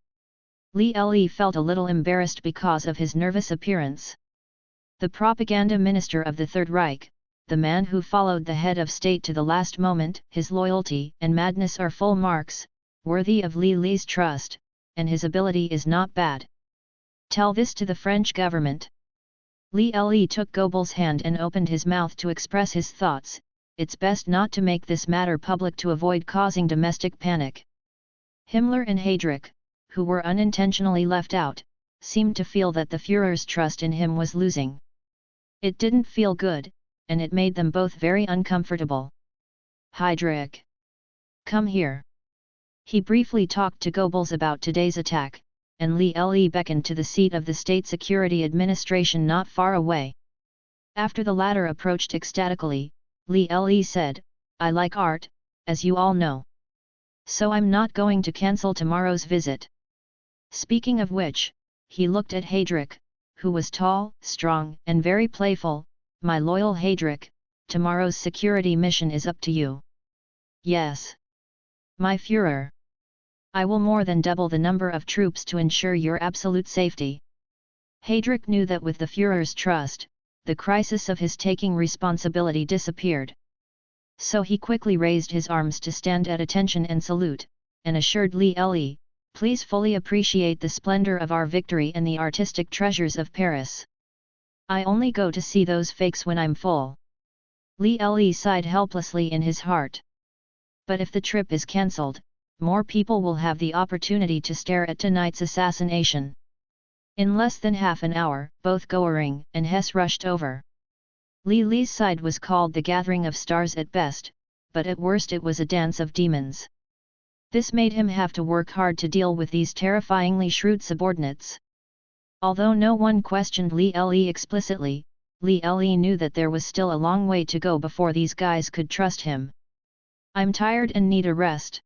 Li Le felt a little embarrassed because of his nervous appearance. The propaganda minister of the Third Reich, the man who followed the head of state to the last moment, his loyalty and madness are full marks, worthy of Li Le's trust, and his ability is not bad. Tell this to the French government. Li Le took Goebbels' hand and opened his mouth to express his thoughts. It's best not to make this matter public to avoid causing domestic panic. Himmler and Heydrich, who were unintentionally left out, seemed to feel that the Führer's trust in him was losing. It didn't feel good, and it made them both very uncomfortable. Heydrich. Come here. He briefly talked to Goebbels about today's attack, and Li Le beckoned to the seat of the State Security Administration not far away. After the latter approached ecstatically, Li Le said, I like art, as you all know. So I'm not going to cancel tomorrow's visit. Speaking of which, he looked at Heydrich, who was tall, strong, and very playful. My loyal Heydrich, tomorrow's security mission is up to you. Yes. My Führer. I will more than double the number of troops to ensure your absolute safety. Heydrich knew that with the Führer's trust, the crisis of his taking responsibility disappeared. So he quickly raised his arms to stand at attention and salute, and assured Li Le, please fully appreciate the splendor of our victory and the artistic treasures of Paris. I only go to see those fakes when I'm full. Li Le sighed helplessly in his heart. But if the trip is cancelled, more people will have the opportunity to stare at tonight's assassination. In less than half an hour, both Goering and Hess rushed over. Li Le's side was called the Gathering of Stars at best, but at worst it was a dance of demons. This made him have to work hard to deal with these terrifyingly shrewd subordinates. Although no one questioned Li Le explicitly, Li Le knew that there was still a long way to go before these guys could trust him. I'm tired and need a rest.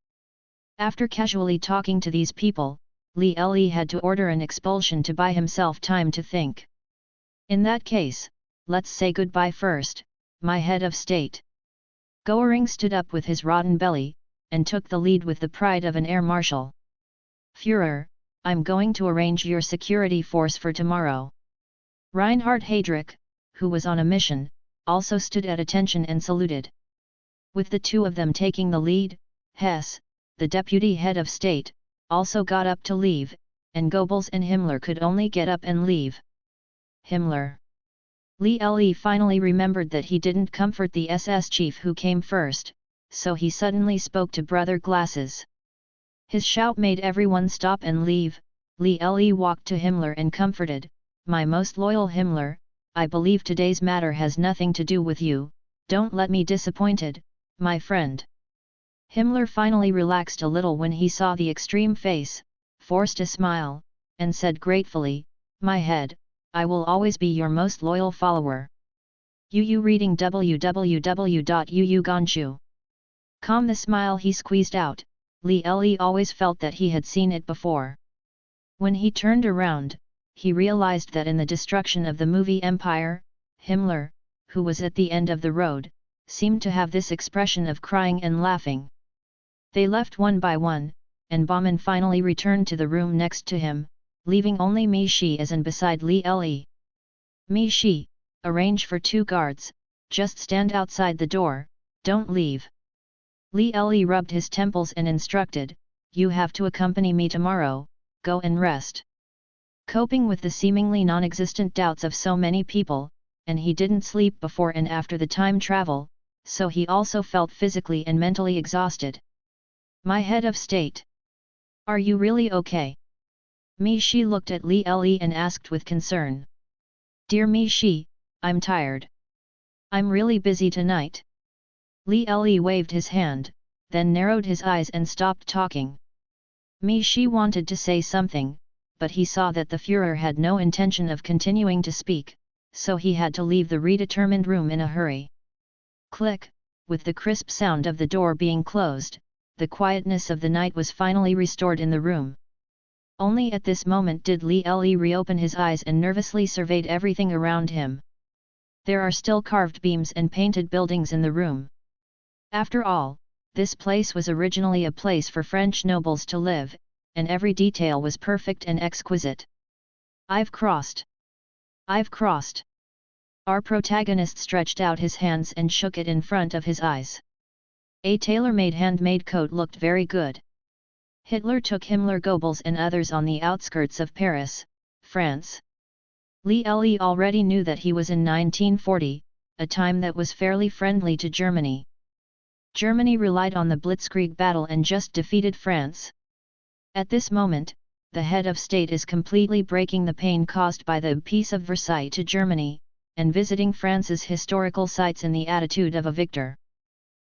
After casually talking to these people, Li Le had to order an expulsion to buy himself time to think. In that case, let's say goodbye first, my head of state. Goering stood up with his rotten belly, and took the lead with the pride of an air marshal. Führer, I'm going to arrange your security force for tomorrow. Reinhard Heydrich, who was on a mission, also stood at attention and saluted. With the two of them taking the lead, Hess, the deputy head of state, also got up to leave, and Goebbels and Himmler could only get up and leave. Himmler. Lee finally remembered that he didn't comfort the SS chief who came first, so he suddenly spoke to Brother Glasses. His shout made everyone stop and leave. Lee walked to Himmler and comforted, "My most loyal Himmler, I believe today's matter has nothing to do with you, don't let me disappointed, my friend." Himmler finally relaxed a little when he saw the extreme face, forced a smile, and said gratefully, "My head, I will always be your most loyal follower." UU reading www.uuganshu.com. The smile he squeezed out, Lee always felt that he had seen it before. When he turned around, he realized that in the destruction of the movie Empire, Himmler, who was at the end of the road, seemed to have this expression of crying and laughing. They left one by one, and Baumann finally returned to the room next to him, leaving only Mi Shi as and beside Lee. "Mi Shi, arrange for 2 guards, just stand outside the door, don't leave." Lee rubbed his temples and instructed, "You have to accompany me tomorrow, go and rest." Coping with the seemingly non-existent doubts of so many people, and he didn't sleep before and after the time travel, so he also felt physically and mentally exhausted. "My head of state. Are you really okay?" Mi Shi looked at Lee and asked with concern. "Dear Mi Shi, I'm tired. I'm really busy tonight." Lee waved his hand, then narrowed his eyes and stopped talking. Mi Shi wanted to say something, but he saw that the Führer had no intention of continuing to speak, so he had to leave the redetermined room in a hurry. Click, with the crisp sound of the door being closed, the quietness of the night was finally restored in the room. Only at this moment did Lee reopen his eyes and nervously surveyed everything around him. There are still carved beams and painted buildings in the room. After all, this place was originally a place for French nobles to live, and every detail was perfect and exquisite. I've crossed. Our protagonist stretched out his hands and shook it in front of his eyes. A tailor-made handmade coat looked very good. Hitler took Himmler, Goebbels and others on the outskirts of Paris, France. Lee already knew that he was in 1940, a time that was fairly friendly to Germany. Germany relied on the Blitzkrieg battle and just defeated France. At this moment, the head of state is completely breaking the pain caused by the Peace of Versailles to Germany, and visiting France's historical sites in the attitude of a victor.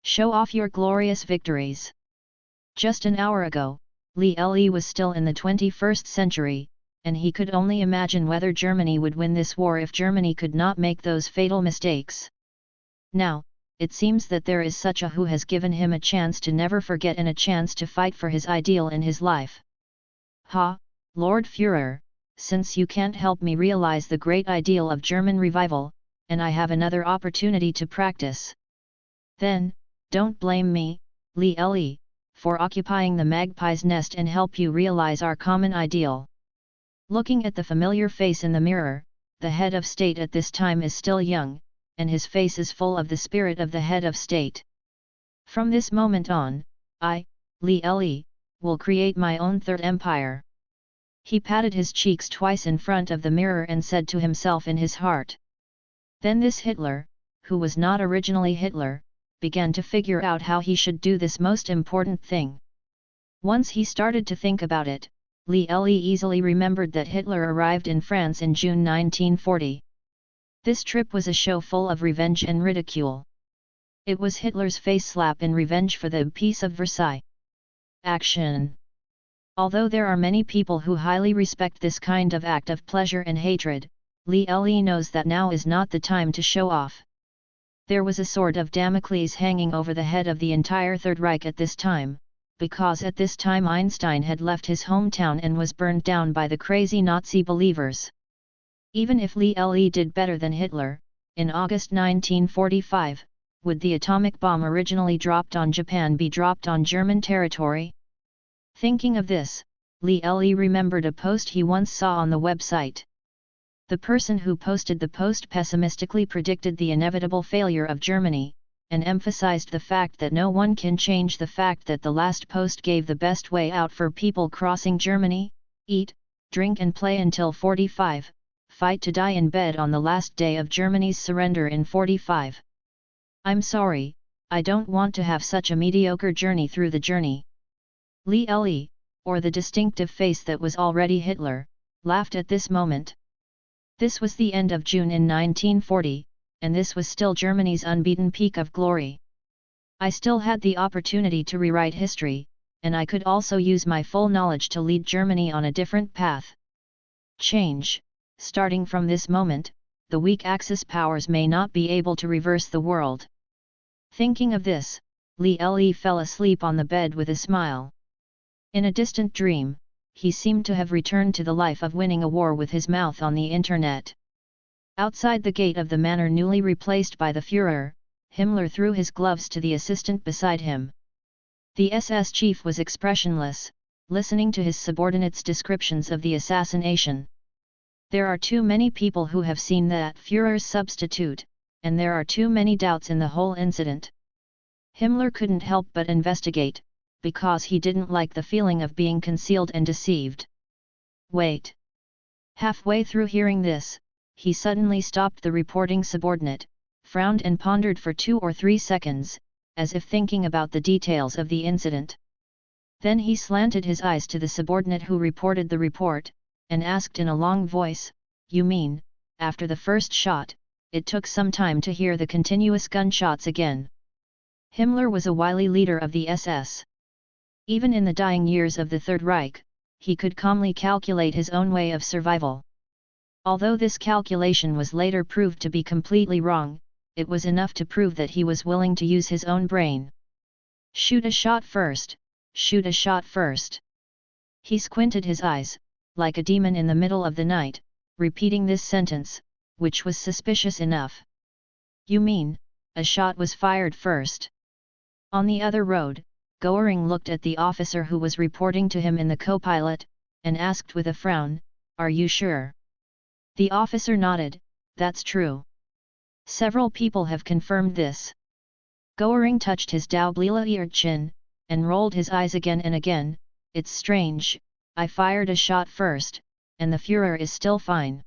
Show off your glorious victories. Just an hour ago, Lee was still in the 21st century, and he could only imagine whether Germany would win this war if Germany could not make those fatal mistakes. Now, it seems that there is such a who has given him a chance to never forget and a chance to fight for his ideal in his life. Ha, Lord Führer, since you can't help me realize the great ideal of German revival, and I have another opportunity to practice. Then, don't blame me, Lee, for occupying the magpie's nest and help you realize our common ideal. Looking at the familiar face in the mirror, the head of state at this time is still young, and his face is full of the spirit of the head of state. From this moment on, I, Lee, will create my own third empire. He patted his cheeks twice in front of the mirror and said to himself in his heart. Then this Hitler, who was not originally Hitler, began to figure out how he should do this most important thing. Once he started to think about it, Lee easily remembered that Hitler arrived in France in June 1940. This trip was a show full of revenge and ridicule. It was Hitler's face slap in revenge for the Peace of Versailles. Action. Although there are many people who highly respect this kind of act of pleasure and hatred, Lee knows that now is not the time to show off. There was a sword of Damocles hanging over the head of the entire Third Reich at this time, because at this time Einstein had left his hometown and was burned down by the crazy Nazi believers. Even if Lee Le did better than Hitler, in August 1945, would the atomic bomb originally dropped on Japan be dropped on German territory? Thinking of this, Lee Le remembered a post he once saw on the website. The person who posted the post pessimistically predicted the inevitable failure of Germany, and emphasized the fact that no one can change the fact that the last post gave the best way out for people crossing Germany: eat, drink and play until 45, fight to die in bed on the last day of Germany's surrender in 45. I'm sorry, I don't want to have such a mediocre journey through the journey. Lee Le, or the distinctive face that was already Hitler, laughed at this moment. This was the end of June in 1940, and this was still Germany's unbeaten peak of glory. I still had the opportunity to rewrite history, and I could also use my full knowledge to lead Germany on a different path. Change. Starting from this moment, the weak Axis powers may not be able to reverse the world. Thinking of this, Lee Le fell asleep on the bed with a smile. In a distant dream, he seemed to have returned to the life of winning a war with his mouth on the internet. Outside the gate of the manor newly replaced by the Führer, Himmler threw his gloves to the assistant beside him. The SS chief was expressionless, listening to his subordinates' descriptions of the assassination. There are too many people who have seen that Führer's substitute, and there are too many doubts in the whole incident. Himmler couldn't help but investigate, because he didn't like the feeling of being concealed and deceived. Wait! Halfway through hearing this, he suddenly stopped the reporting subordinate, frowned and pondered for 2 or 3 seconds, as if thinking about the details of the incident. Then he slanted his eyes to the subordinate who reported the report, and asked in a long voice, "You mean, after the first shot, it took some time to hear the continuous gunshots again?" Himmler was a wily leader of the SS. Even in the dying years of the Third Reich, he could calmly calculate his own way of survival. Although this calculation was later proved to be completely wrong, it was enough to prove that he was willing to use his own brain. Shoot a shot first, shoot a shot first. He squinted his eyes, like a demon in the middle of the night, repeating this sentence, which was suspicious enough. "You mean, a shot was fired first?" On the other road, Goering looked at the officer who was reporting to him in the co-pilot, and asked with a frown, "Are you sure?" The officer nodded, "That's true. Several people have confirmed this." Goering touched his doubly-eared chin, and rolled his eyes again and again. "It's strange, I fired a shot first, and the Führer is still fine.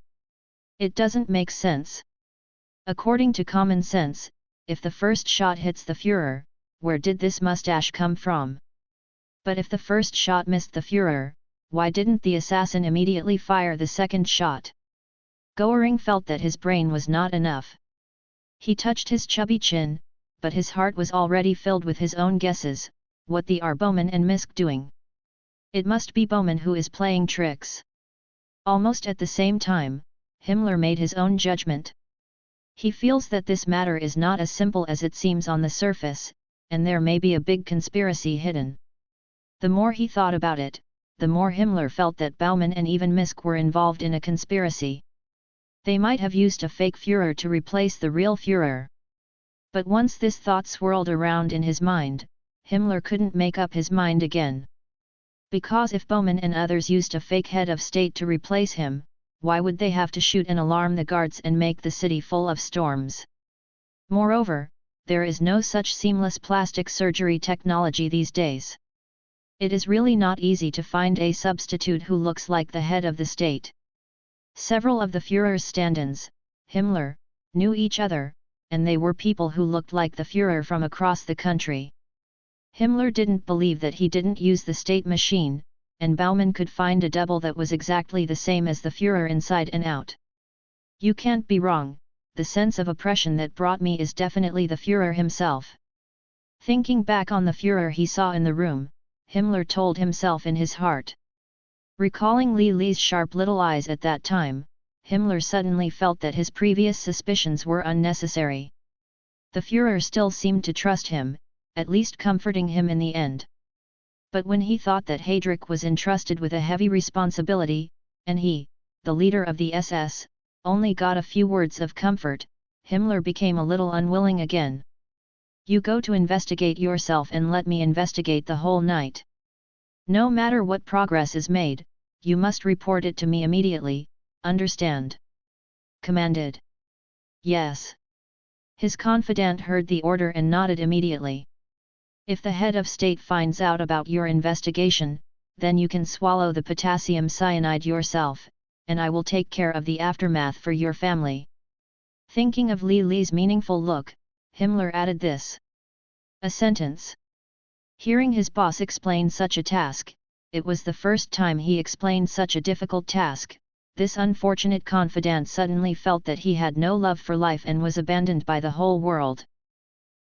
It doesn't make sense. According to common sense, if the first shot hits the Führer, where did this mustache come from? But if the first shot missed the Führer, why didn't the assassin immediately fire the second shot?" Goering felt that his brain was not enough. He touched his chubby chin, but his heart was already filled with his own guesses. What the are Bowman and Misk doing? It must be Bowman who is playing tricks. Almost at the same time, Himmler made his own judgment. He feels that this matter is not as simple as it seems on the surface, and there may be a big conspiracy hidden. The more he thought about it, the more Himmler felt that Bowman and even Misk were involved in a conspiracy. They might have used a fake Führer to replace the real Führer. But once this thought swirled around in his mind, Himmler couldn't make up his mind again. Because if Bowman and others used a fake head of state to replace him, why would they have to shoot and alarm the guards and make the city full of storms? Moreover, there is no such seamless plastic surgery technology these days. It is really not easy to find a substitute who looks like the head of the state. Several of the Führer's stand-ins, Himmler, knew each other, and they were people who looked like the Führer from across the country. Himmler didn't believe that he didn't use the state machine, and Baumann could find a double that was exactly the same as the Führer inside and out. "You can't be wrong, the sense of oppression that brought me is definitely the Führer himself." Thinking back on the Führer he saw in the room, Himmler told himself in his heart. Recalling Le's sharp little eyes at that time, Himmler suddenly felt that his previous suspicions were unnecessary. The Führer still seemed to trust him, at least comforting him in the end. But when he thought that Heydrich was entrusted with a heavy responsibility, and he, the leader of the SS, only got a few words of comfort, Himmler became a little unwilling again. You go to investigate yourself and let me investigate the whole night. No matter what progress is made, you must report it to me immediately, understand? Commanded. Yes. His confidant heard the order and nodded immediately. If the head of state finds out about your investigation, then you can swallow the potassium cyanide yourself, and I will take care of the aftermath for your family. Thinking of Li Li's meaningful look, Himmler added this. A sentence. Hearing his boss explain such a task, it was the first time he explained such a difficult task. This unfortunate confidant suddenly felt that he had no love for life and was abandoned by the whole world.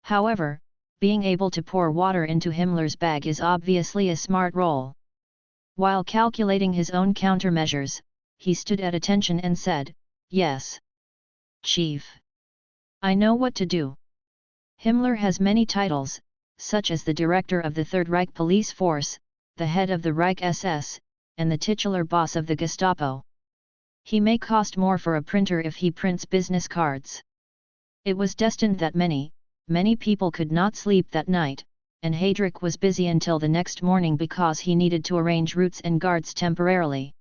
However, being able to pour water into Himmler's bag is obviously a smart role. While calculating his own countermeasures, he stood at attention and said, Yes. Chief. I know what to do. Himmler has many titles, such as the director of the Third Reich Police Force, the head of the Reich SS, and the titular boss of the Gestapo. He may cost more for a printer if he prints business cards. It was destined that many people could not sleep that night, and Heydrich was busy until the next morning because he needed to arrange routes and guards temporarily.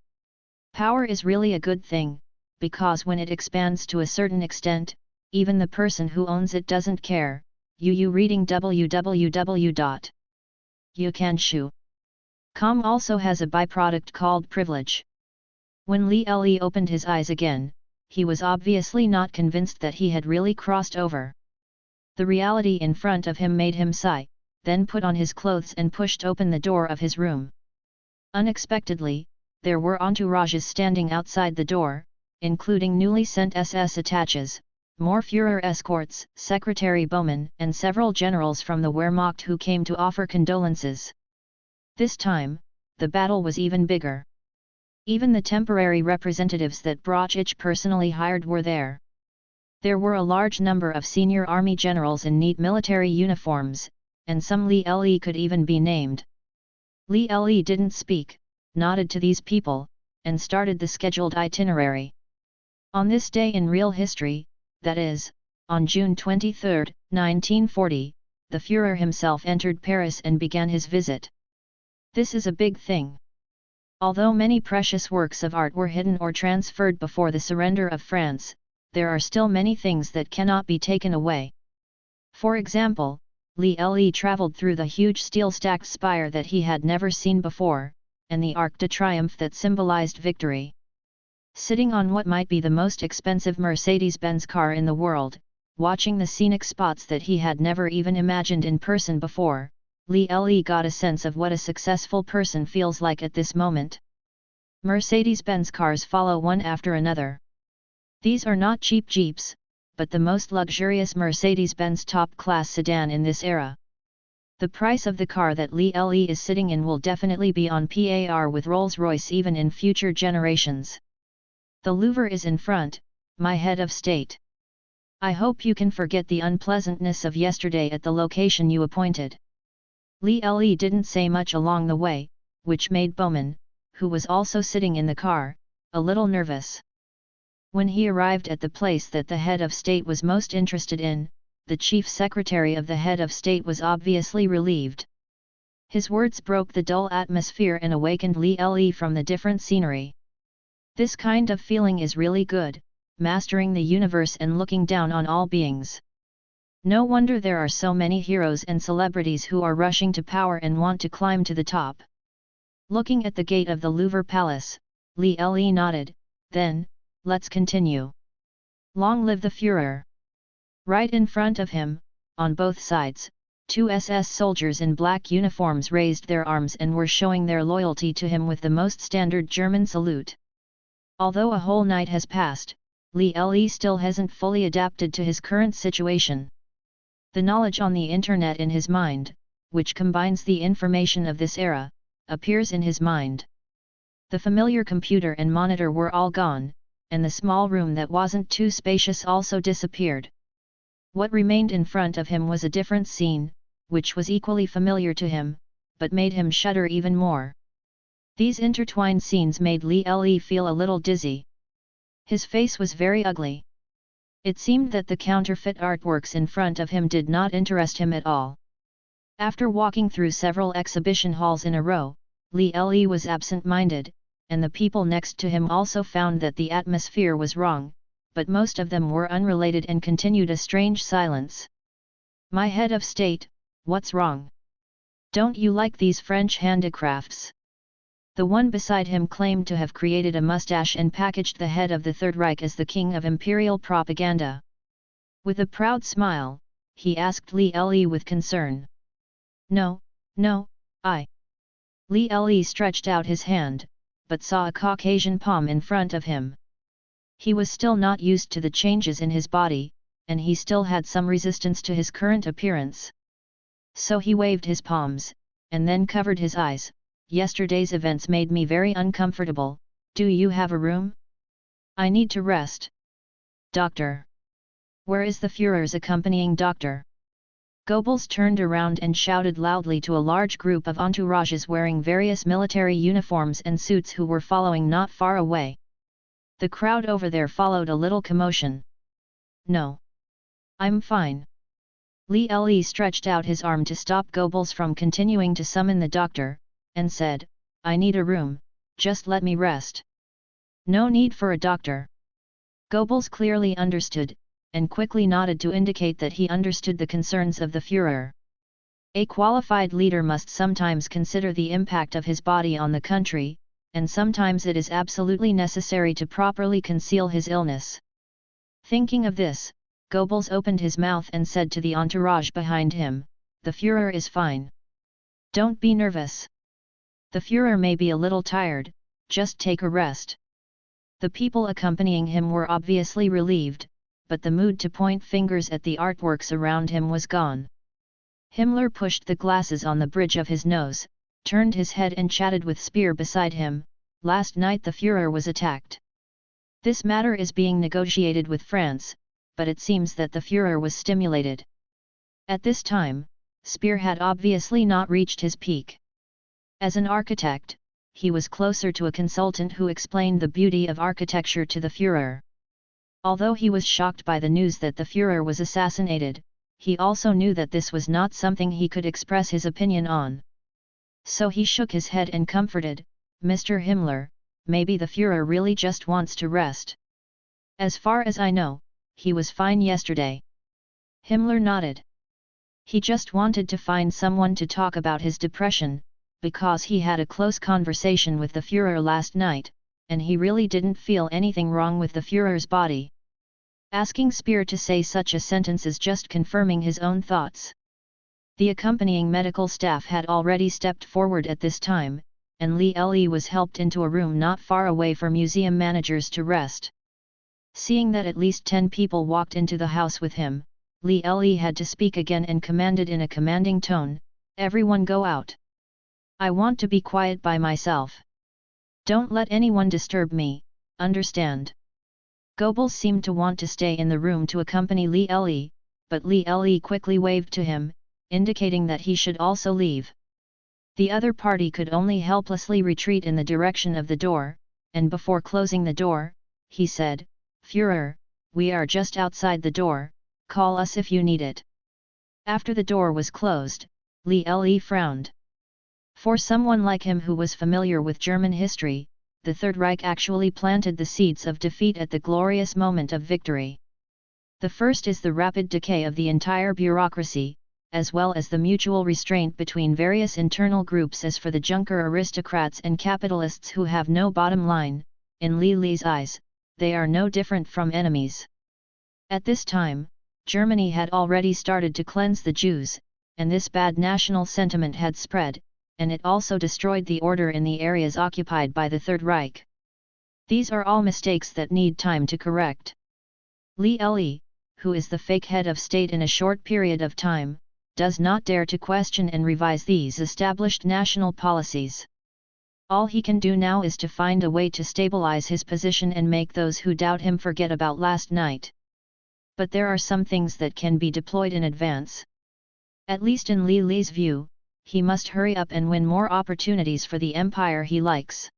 Power is really a good thing, because when it expands to a certain extent, even the person who owns it doesn't care. You reading www.youcanshu.com also has a byproduct called privilege. When Li Li opened his eyes again, he was obviously not convinced that he had really crossed over. The reality in front of him made him sigh, then put on his clothes and pushed open the door of his room. Unexpectedly, there were entourages standing outside the door, including newly sent SS attaches, more Führer escorts, Secretary Bowman and several generals from the Wehrmacht who came to offer condolences. This time, the battle was even bigger. Even the temporary representatives that Brauchitsch personally hired were there. There were a large number of senior army generals in neat military uniforms, and some Li Li could even be named. Li Li didn't speak, nodded to these people, and started the scheduled itinerary. On this day in real history, that is, on June 23, 1940, the Führer himself entered Paris and began his visit. This is a big thing. Although many precious works of art were hidden or transferred before the surrender of France, there are still many things that cannot be taken away. For example, Li Li traveled through the huge steel-stacked spire that he had never seen before, and the Arc de Triomphe that symbolized victory. Sitting on what might be the most expensive Mercedes-Benz car in the world, watching the scenic spots that he had never even imagined in person before, Li Li got a sense of what a successful person feels like at this moment. Mercedes-Benz cars follow one after another. These are not cheap Jeeps, but the most luxurious Mercedes-Benz top-class sedan in this era. The price of the car that Li Li is sitting in will definitely be on par with Rolls-Royce even in future generations. The Louvre is in front, my head of state. I hope you can forget the unpleasantness of yesterday at the location you appointed. Li Li didn't say much along the way, which made Bowman, who was also sitting in the car, a little nervous. When he arrived at the place that the head of state was most interested in, the chief secretary of the head of state was obviously relieved. His words broke the dull atmosphere and awakened Li Li from the different scenery. This kind of feeling is really good, mastering the universe and looking down on all beings. No wonder there are so many heroes and celebrities who are rushing to power and want to climb to the top. Looking at the gate of the Louvre Palace, Li Li nodded, then, let's continue. Long live the Führer! Right in front of him, on both sides, two SS soldiers in black uniforms raised their arms and were showing their loyalty to him with the most standard German salute. Although a whole night has passed, Li Li still hasn't fully adapted to his current situation. The knowledge on the internet in his mind, which combines the information of this era, appears in his mind. The familiar computer and monitor were all gone, and the small room that wasn't too spacious also disappeared. What remained in front of him was a different scene, which was equally familiar to him, but made him shudder even more. These intertwined scenes made Li Li feel a little dizzy. His face was very ugly. It seemed that the counterfeit artworks in front of him did not interest him at all. After walking through several exhibition halls in a row, Li Le was absent-minded, and the people next to him also found that the atmosphere was wrong, but most of them were unrelated and continued a strange silence. "My head of state, what's wrong? Don't you like these French handicrafts?" The one beside him claimed to have created a mustache and packaged the head of the Third Reich as the king of Imperial propaganda. With a proud smile, he asked Li Le with concern. No, I. Li Le stretched out his hand, but saw a Caucasian palm in front of him. He was still not used to the changes in his body, and he still had some resistance to his current appearance. So he waved his palms, and then covered his eyes. "Yesterday's events made me very uncomfortable. Do you have a room? I need to rest." "Doctor? Where is the Führer's accompanying doctor?" Goebbels turned around and shouted loudly to a large group of entourages wearing various military uniforms and suits who were following not far away. The crowd over there followed a little commotion. "No. I'm fine." Li Le stretched out his arm to stop Goebbels from continuing to summon the doctor, and said, "I need a room, just let me rest." "No need for a doctor." Goebbels clearly understood, and quickly nodded to indicate that he understood the concerns of the Führer. A qualified leader must sometimes consider the impact of his body on the country, and sometimes it is absolutely necessary to properly conceal his illness. Thinking of this, Goebbels opened his mouth and said to the entourage behind him, "The Führer is fine. Don't be nervous. The Führer may be a little tired, just take a rest." The people accompanying him were obviously relieved, but the mood to point fingers at the artworks around him was gone. Himmler pushed the glasses on the bridge of his nose, turned his head and chatted with Speer beside him. "Last night the Führer was attacked. This matter is being negotiated with France, but it seems that the Führer was stimulated." At this time, Speer had obviously not reached his peak. As an architect, he was closer to a consultant who explained the beauty of architecture to the Führer. Although he was shocked by the news that the Führer was assassinated, he also knew that this was not something he could express his opinion on. So he shook his head and comforted, "Mr. Himmler, maybe the Führer really just wants to rest. As far as I know, he was fine yesterday." Himmler nodded. He just wanted to find someone to talk about his depression, because he had a close conversation with the Führer last night, and he really didn't feel anything wrong with the Führer's body. Asking Speer to say such a sentence is just confirming his own thoughts. The accompanying medical staff had already stepped forward at this time, and Li Le was helped into a room not far away for museum managers to rest. Seeing that at least 10 people walked into the house with him, Li Le had to speak again and commanded in a commanding tone, "Everyone go out. I want to be quiet by myself. Don't let anyone disturb me, understand?" Goebbels seemed to want to stay in the room to accompany Li Le, but Li Le quickly waved to him, indicating that he should also leave. The other party could only helplessly retreat in the direction of the door, and before closing the door, he said, "Führer, we are just outside the door, call us if you need it." After the door was closed, Li Le frowned. For someone like him who was familiar with German history, the Third Reich actually planted the seeds of defeat at the glorious moment of victory. The first is the rapid decay of the entire bureaucracy, as well as the mutual restraint between various internal groups. As for the Junker aristocrats and capitalists who have no bottom line, in Li Le's eyes, they are no different from enemies. At this time, Germany had already started to cleanse the Jews, and this bad national sentiment had spread, and it also destroyed the order in the areas occupied by the Third Reich. These are all mistakes that need time to correct. Li Le, who is the fake head of state in a short period of time, does not dare to question and revise these established national policies. All he can do now is to find a way to stabilize his position and make those who doubt him forget about last night. But there are some things that can be deployed in advance. At least in Li Le's view, he must hurry up and win more opportunities for the empire he likes.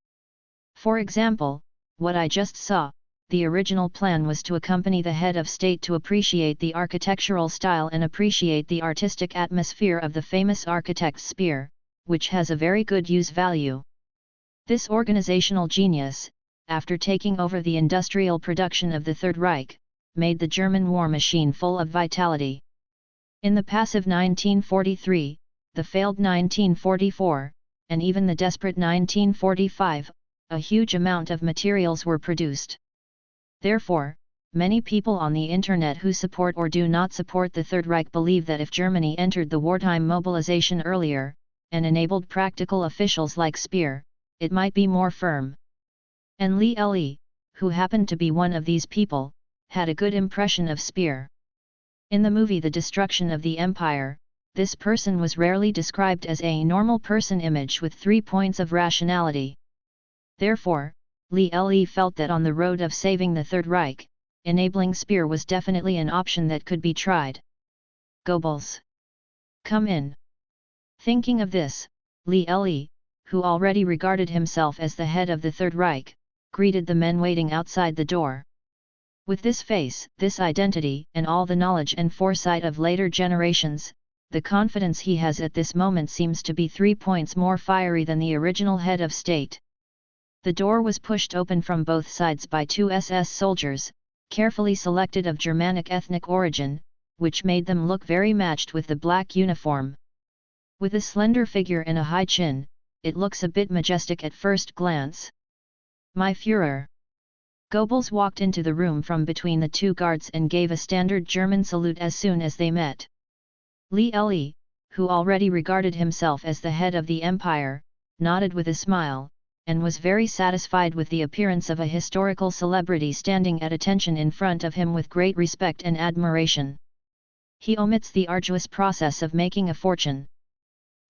For example, what I just saw, the original plan was to accompany the head of state to appreciate the architectural style and appreciate the artistic atmosphere of the famous architect's spear, which has a very good use value. This organizational genius, after taking over the industrial production of the Third Reich, made the German war machine full of vitality. In the passive 1943, the failed 1944, and even the desperate 1945, a huge amount of materials were produced. Therefore, many people on the internet who support or do not support the Third Reich believe that if Germany entered the wartime mobilization earlier, and enabled practical officials like Speer, it might be more firm. And Li Le, who happened to be one of these people, had a good impression of Speer. In the movie The Destruction of the Empire, this person was rarely described as a normal person image with 3 points of rationality. Therefore, Li Le felt that on the road of saving the Third Reich, enabling Speer was definitely an option that could be tried. Goebbels. Come in. Thinking of this, Li Le, who already regarded himself as the head of the Third Reich, greeted the men waiting outside the door. With this face, this identity, and all the knowledge and foresight of later generations, the confidence he has at this moment seems to be 3 points more fiery than the original head of state. The door was pushed open from both sides by 2 SS soldiers, carefully selected of Germanic ethnic origin, which made them look very matched with the black uniform. With a slender figure and a high chin, it looks a bit majestic at first glance. My Führer. Goebbels walked into the room from between the 2 guards and gave a standard German salute as soon as they met. Li Le, who already regarded himself as the head of the empire, nodded with a smile, and was very satisfied with the appearance of a historical celebrity standing at attention in front of him with great respect and admiration. He omits the arduous process of making a fortune.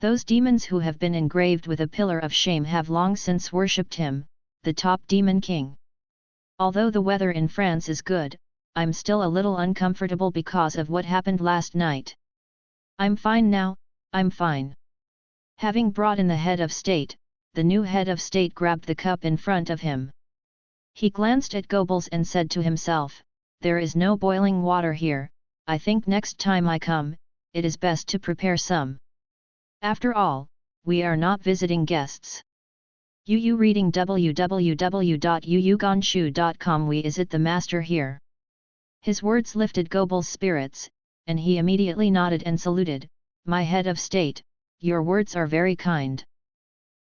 Those demons who have been engraved with a pillar of shame have long since worshipped him, the top demon king. Although the weather in France is good, I'm still a little uncomfortable because of what happened last night. I'm fine now, I'm fine. Having brought in the head of state, the new head of state grabbed the cup in front of him. He glanced at Goebbels and said to himself, "There is no boiling water here, I think next time I come, it is best to prepare some. After all, we are not visiting guests." Yu reading www.yuyugonshu.com. We is it the master here? His words lifted Goebbels' spirits, and he immediately nodded and saluted, "My head of state, your words are very kind.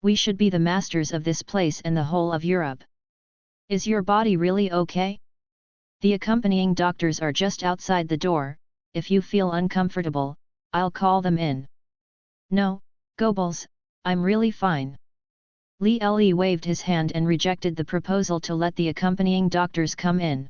We should be the masters of this place and the whole of Europe. Is your body really okay? The accompanying doctors are just outside the door, if you feel uncomfortable, I'll call them in." "No, Goebbels, I'm really fine." Li Le waved his hand and rejected the proposal to let the accompanying doctors come in.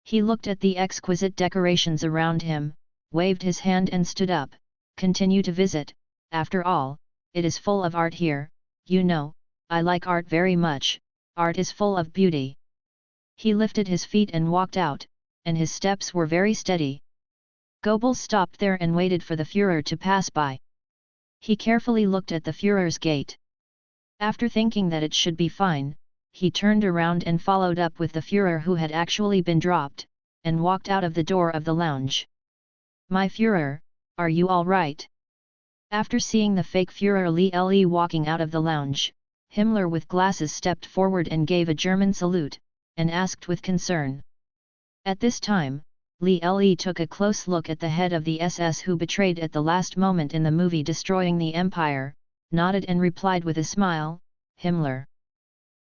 He looked at the exquisite decorations around him, waved his hand and stood up. "Continue to visit, after all, it is full of art here. You know, I like art very much, art is full of beauty." He lifted his feet and walked out, and his steps were very steady. Goebbels stopped there and waited for the Führer to pass by. He carefully looked at the Führer's gait. After thinking that it should be fine, he turned around and followed up with the Führer, who had actually been dropped, and walked out of the door of the lounge. "My Führer, are you all right?" After seeing the fake Führer Li Le walking out of the lounge, Himmler with glasses stepped forward and gave a German salute, and asked with concern. At this time, Li Le took a close look at the head of the SS who betrayed at the last moment in the movie Destroying the Empire, nodded and replied with a smile, "Himmler.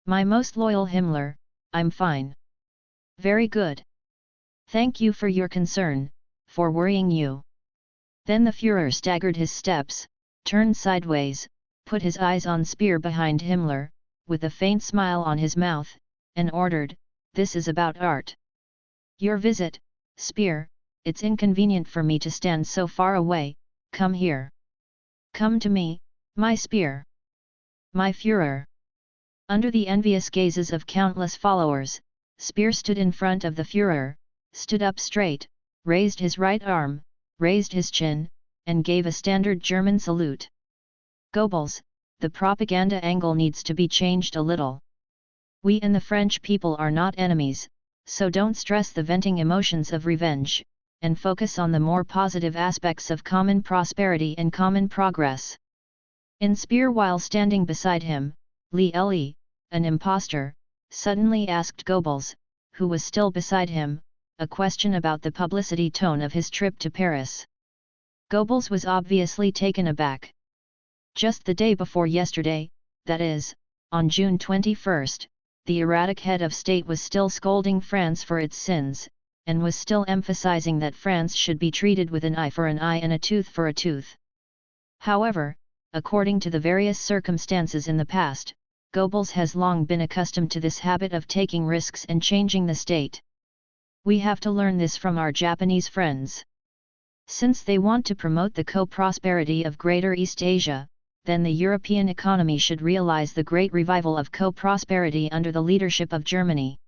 My most loyal Himmler, I'm fine." "Very good. Thank you for your concern, for worrying you." Then the Führer staggered his steps, turned sideways, put his eyes on Speer behind Himmler, with a faint smile on his mouth, and ordered, "This is about art. Your visit, Speer, it's inconvenient for me to stand so far away, come here. Come to me, my Speer. My Führer." Under the envious gazes of countless followers, Speer stood in front of the Führer, stood up straight, raised his right arm, raised his chin, and gave a standard German salute. "Goebbels, the propaganda angle needs to be changed a little. We and the French people are not enemies, so don't stress the venting emotions of revenge, and focus on the more positive aspects of common prosperity and common progress. In Spear, while standing beside him, Li Le, an impostor, suddenly asked Goebbels, who was still beside him, a question about the publicity tone of his trip to Paris. Goebbels was obviously taken aback. Just the day before yesterday, that is, on June 21, the erratic head of state was still scolding France for its sins, and was still emphasizing that France should be treated with an eye for an eye and a tooth for a tooth. However, according to the various circumstances in the past, Goebbels has long been accustomed to this habit of taking risks and changing the state. We have to learn this from our Japanese friends. Since they want to promote the co-prosperity of Greater East Asia, then the European economy should realize the great revival of co-prosperity under the leadership of Germany.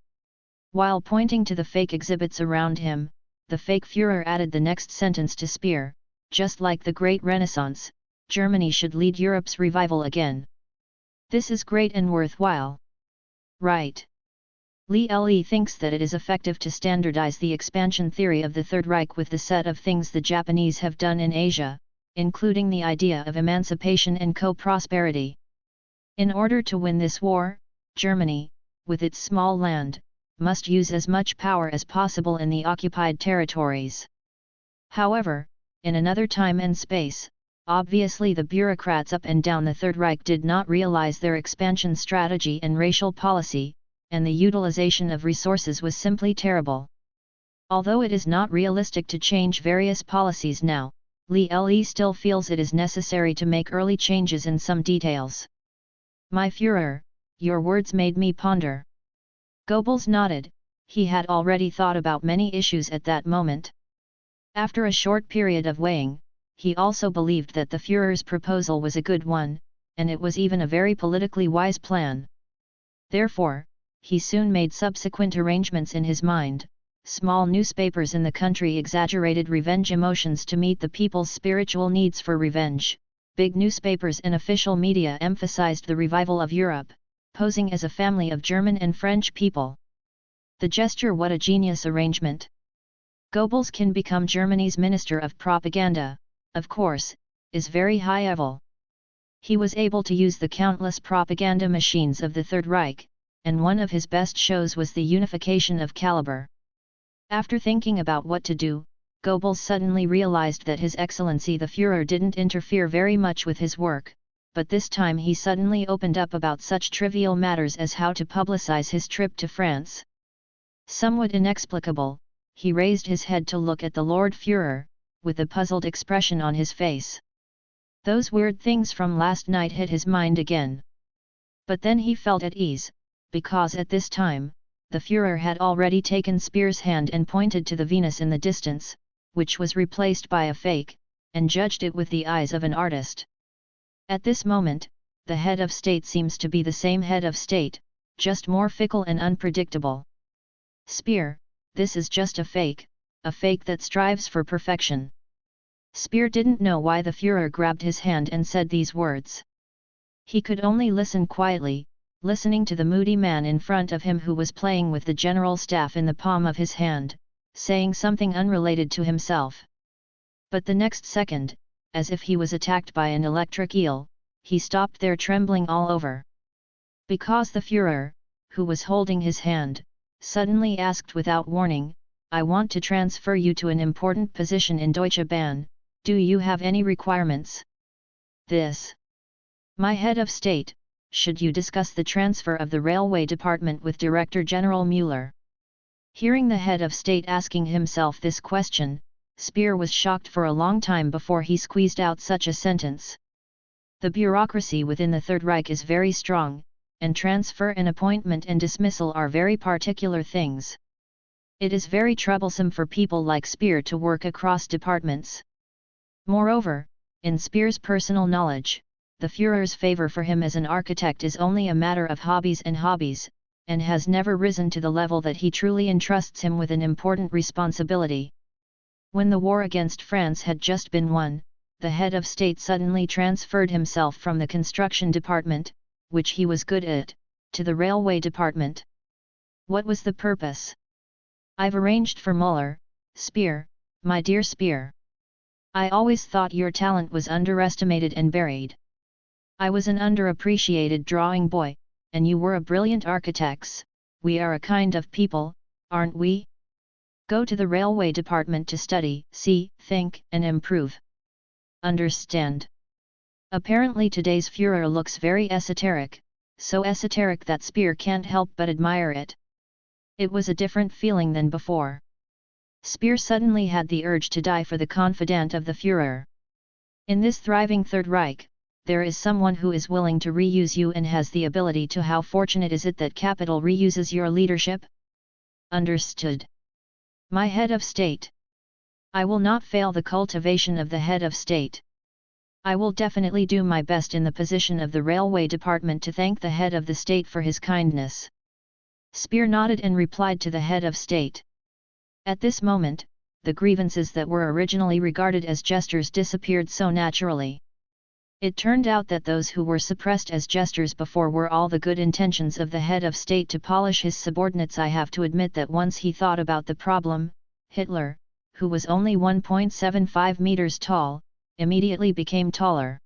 While pointing to the fake exhibits around him, the fake Führer added the next sentence to Speer: just like the Great Renaissance, Germany should lead Europe's revival again. This is great and worthwhile. Right. Li Le thinks that it is effective to standardize the expansion theory of the Third Reich with the set of things the Japanese have done in Asia, including the idea of emancipation and co-prosperity. In order to win this war, Germany, with its small land, must use as much power as possible in the occupied territories. However, in another time and space, obviously the bureaucrats up and down the Third Reich did not realize their expansion strategy and racial policy, and the utilization of resources was simply terrible. Although it is not realistic to change various policies now, Li Le still feels it is necessary to make early changes in some details. My Führer, your words made me ponder. Goebbels nodded. He had already thought about many issues at that moment. After a short period of weighing, he also believed that the Führer's proposal was a good one, and it was even a very politically wise plan. Therefore, he soon made subsequent arrangements in his mind. Small newspapers in the country exaggerated revenge emotions to meet the people's spiritual needs for revenge. Big newspapers and official media emphasized the revival of Europe, posing as a family of German and French people. The gesture, what a genius arrangement! Goebbels can become Germany's Minister of Propaganda, of course, is very high level. He was able to use the countless propaganda machines of the Third Reich, and one of his best shows was the unification of caliber. After thinking about what to do, Goebbels suddenly realized that His Excellency the Führer didn't interfere very much with his work, but this time he suddenly opened up about such trivial matters as how to publicize his trip to France. Somewhat inexplicable, he raised his head to look at the Lord Führer, with a puzzled expression on his face. Those weird things from last night hit his mind again. But then he felt at ease, because at this time, the Führer had already taken Speer's hand and pointed to the Venus in the distance, which was replaced by a fake, and judged it with the eyes of an artist. At this moment, the head of state seems to be the same head of state, just more fickle and unpredictable. Speer, this is just a fake that strives for perfection. Speer didn't know why the Führer grabbed his hand and said these words. He could only listen quietly, listening to the moody man in front of him who was playing with the general staff in the palm of his hand, saying something unrelated to himself. But the next second, as if he was attacked by an electric eel, he stopped there trembling all over. Because the Führer, who was holding his hand, suddenly asked without warning, I want to transfer you to an important position in Deutsche Bahn, do you have any requirements? This. My head of state, should you discuss the transfer of the railway department with Director General Müller? Hearing the head of state asking himself this question, Speer was shocked for a long time before he squeezed out such a sentence. The bureaucracy within the Third Reich is very strong, and transfer and appointment and dismissal are very particular things. It is very troublesome for people like Speer to work across departments. Moreover, in Speer's personal knowledge, the Führer's favor for him as an architect is only a matter of hobbies, and has never risen to the level that he truly entrusts him with an important responsibility. When the war against France had just been won, the head of state suddenly transferred himself from the construction department, which he was good at, to the railway department. What was the purpose? I've arranged for Muller, Spear, my dear Spear. I always thought your talent was underestimated and buried. I was an underappreciated drawing boy, and you were a brilliant architect. We are a kind of people, aren't we? Go to the railway department to study, see, think, and improve. Understand? Apparently today's Führer looks very esoteric, so esoteric that Spear can't help but admire it. It was a different feeling than before. Spear suddenly had the urge to die for the confidant of the Führer. In this thriving Third Reich, there is someone who is willing to reuse you and has the ability to. How fortunate is it that capital reuses your leadership? Understood. My head of state. I will not fail the cultivation of the head of state. I will definitely do my best in the position of the railway department to thank the head of the state for his kindness. Spear nodded and replied to the head of state. At this moment, the grievances that were originally regarded as gestures disappeared so naturally. It turned out that those who were suppressed as gestures before were all the good intentions of the head of state to polish his subordinates. I have to admit that once he thought about the problem, Hitler, who was only 1.75 meters tall, immediately became taller.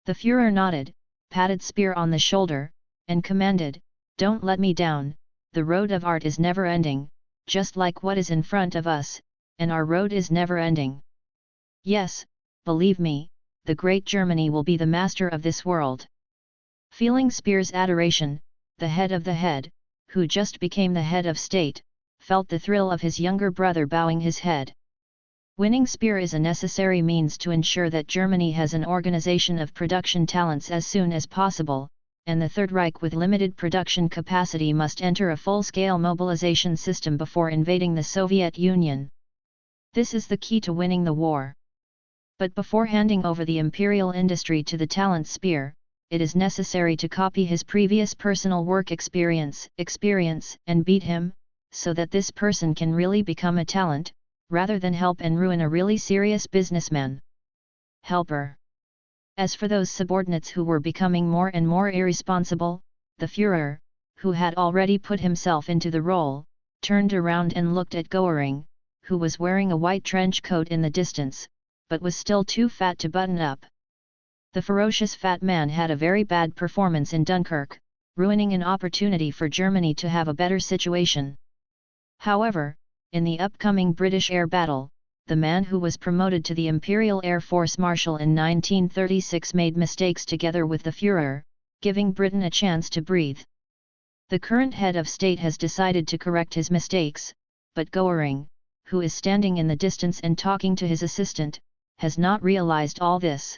The Führer nodded, patted Spear on the shoulder, and commanded, "Don't let me down, the road of art is never ending, just like what is in front of us, and our road is never ending. Yes, believe me, the great Germany will be the master of this world." Feeling Spear's adoration, the head, who just became the head of state, felt the thrill of his younger brother bowing his head. Winning Spear is a necessary means to ensure that Germany has an organization of production talents as soon as possible, and the Third Reich with limited production capacity must enter a full-scale mobilization system before invading the Soviet Union. This is the key to winning the war. But before handing over the imperial industry to the talent Spear, it is necessary to copy his previous personal work experience and beat him, so that this person can really become a talent, rather than help and ruin a really serious businessman. Helper. As for those subordinates who were becoming more and more irresponsible, the Führer, who had already put himself into the role, turned around and looked at Göring, who was wearing a white trench coat in the distance, but was still too fat to button up. The ferocious fat man had a very bad performance in Dunkirk, ruining an opportunity for Germany to have a better situation. However, in the upcoming British air battle, the man who was promoted to the Imperial Air Force Marshal in 1936 made mistakes together with the Führer, giving Britain a chance to breathe. The current head of state has decided to correct his mistakes, but Göring, who is standing in the distance and talking to his assistant, has not realized all this.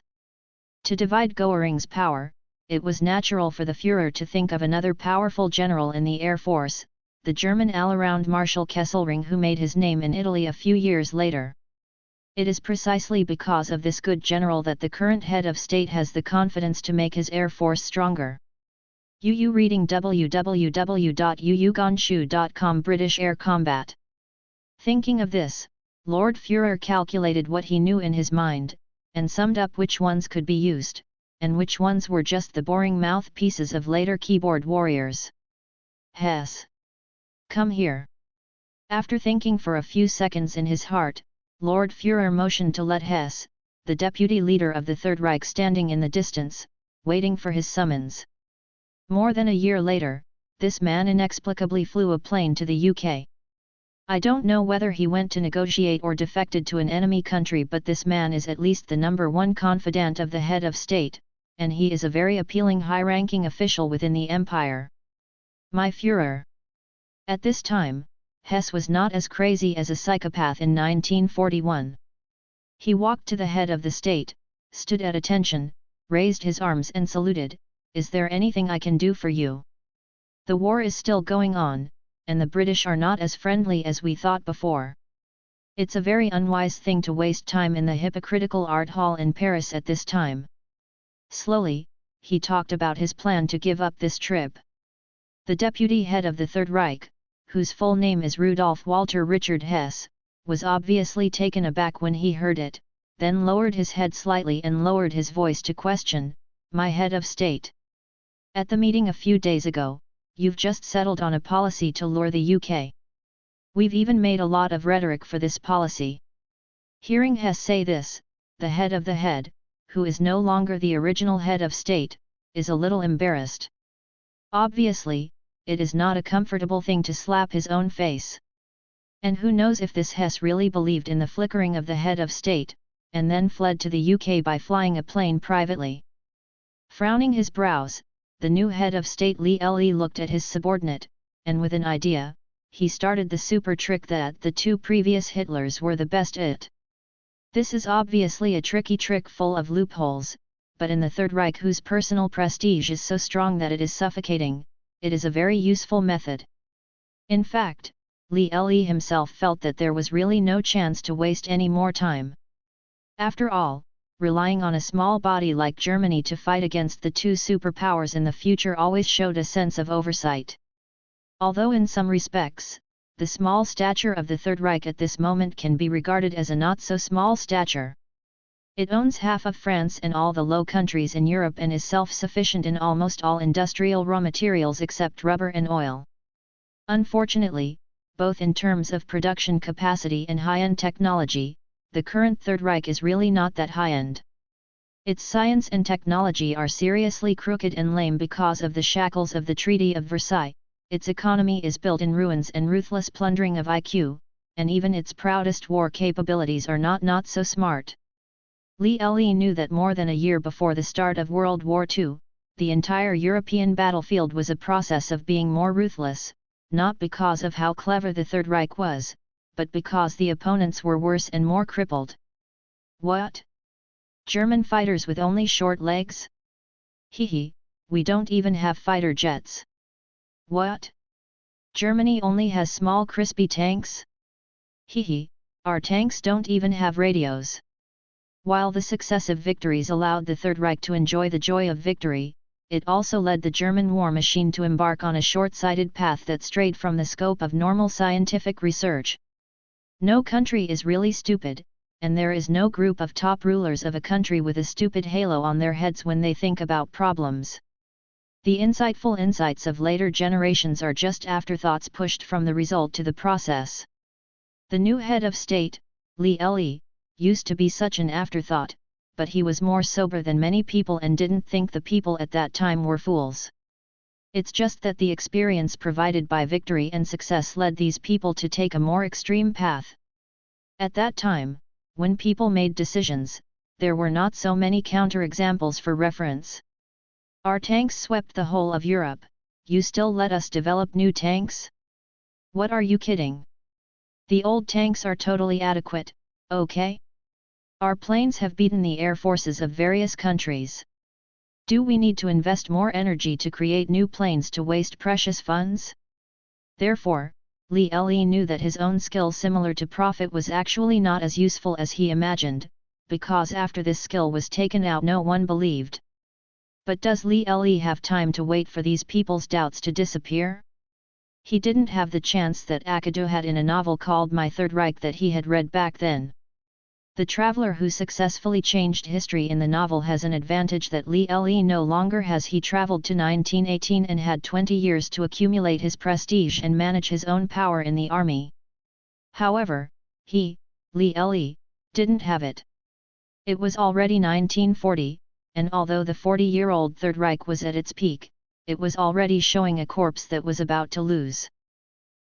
To divide Göring's power, it was natural for the Führer to think of another powerful general in the Air Force, the German all-around Marshal Kesselring, who made his name in Italy a few years later. It is precisely because of this good general that the current head of state has the confidence to make his air force stronger. UU reading www.uugonshu.com British Air Combat. Thinking of this, Lord Führer calculated what he knew in his mind, and summed up which ones could be used, and which ones were just the boring mouthpieces of later keyboard warriors. Hess. Come here. After thinking for a few seconds in his heart, Lord Führer motioned to let Hess, the deputy leader of the Third Reich, standing in the distance, waiting for his summons. More than a year later, this man inexplicably flew a plane to the UK. I don't know whether he went to negotiate or defected to an enemy country, but this man is at least the #1 confidant of the head of state, and he is a very appealing high-ranking official within the empire. My Führer. At this time, Hess was not as crazy as a psychopath in 1941. He walked to the head of the state, stood at attention, raised his arms and saluted, "Is there anything I can do for you? The war is still going on, and the British are not as friendly as we thought before. It's a very unwise thing to waste time in the hypocritical art hall in Paris at this time." Slowly, he talked about his plan to give up this trip. The deputy head of the Third Reich, whose full name is Rudolf Walter Richard Hess, was obviously taken aback when he heard it, then lowered his head slightly and lowered his voice to question, "My head of state. At the meeting a few days ago, you've just settled on a policy to lure the UK. We've even made a lot of rhetoric for this policy." Hearing Hess say this, the head, who is no longer the original head of state, is a little embarrassed. Obviously, it is not a comfortable thing to slap his own face. And who knows if this Hess really believed in the flickering of the head of state, and then fled to the UK by flying a plane privately. Frowning his brows, the new head of state Li Le looked at his subordinate, and with an idea, he started the super trick that the two previous Hitlers were the best at. This is obviously a tricky trick full of loopholes, but in the Third Reich, whose personal prestige is so strong that it is suffocating, it is a very useful method. In fact, Li Le himself felt that there was really no chance to waste any more time. After all, relying on a small body like Germany to fight against the two superpowers in the future always showed a sense of oversight. Although in some respects, the small stature of the Third Reich at this moment can be regarded as a not-so-small stature. It owns half of France and all the Low Countries in Europe and is self-sufficient in almost all industrial raw materials except rubber and oil. Unfortunately, both in terms of production capacity and high-end technology, the current Third Reich is really not that high-end. Its science and technology are seriously crooked and lame because of the shackles of the Treaty of Versailles. Its economy is built in ruins and ruthless plundering of IQ, and even its proudest war capabilities are not so smart. Li Le knew that more than a year before the start of World War II, the entire European battlefield was a process of being more ruthless, not because of how clever the Third Reich was, but because the opponents were worse and more crippled. What? German fighters with only short legs? Hehe, we don't even have fighter jets. What? Germany only has small crispy tanks? Hehe, our tanks don't even have radios. While the successive victories allowed the Third Reich to enjoy the joy of victory, it also led the German war machine to embark on a short-sighted path that strayed from the scope of normal scientific research. No country is really stupid, and there is no group of top rulers of a country with a stupid halo on their heads when they think about problems. The insightful insights of later generations are just afterthoughts pushed from the result to the process. The new head of state, Li Le, used to be such an afterthought, but he was more sober than many people and didn't think the people at that time were fools. It's just that the experience provided by victory and success led these people to take a more extreme path. At that time, when people made decisions, there were not so many counterexamples for reference. Our tanks swept the whole of Europe, you still let us develop new tanks? What are you kidding? The old tanks are totally adequate, okay? Our planes have beaten the air forces of various countries. Do we need to invest more energy to create new planes to waste precious funds? Therefore, Li Le knew that his own skill similar to profit was actually not as useful as he imagined, because after this skill was taken out no one believed. But does Li Le have time to wait for these people's doubts to disappear? He didn't have the chance that Akadu had in a novel called My Third Reich that he had read back then. The traveler who successfully changed history in the novel has an advantage that Li Le no longer has. He traveled to 1918 and had 20 years to accumulate his prestige and manage his own power in the army. However, Li Le, didn't have it. It was already 1940, and although the 40-year-old Third Reich was at its peak, it was already showing a corpse that was about to lose.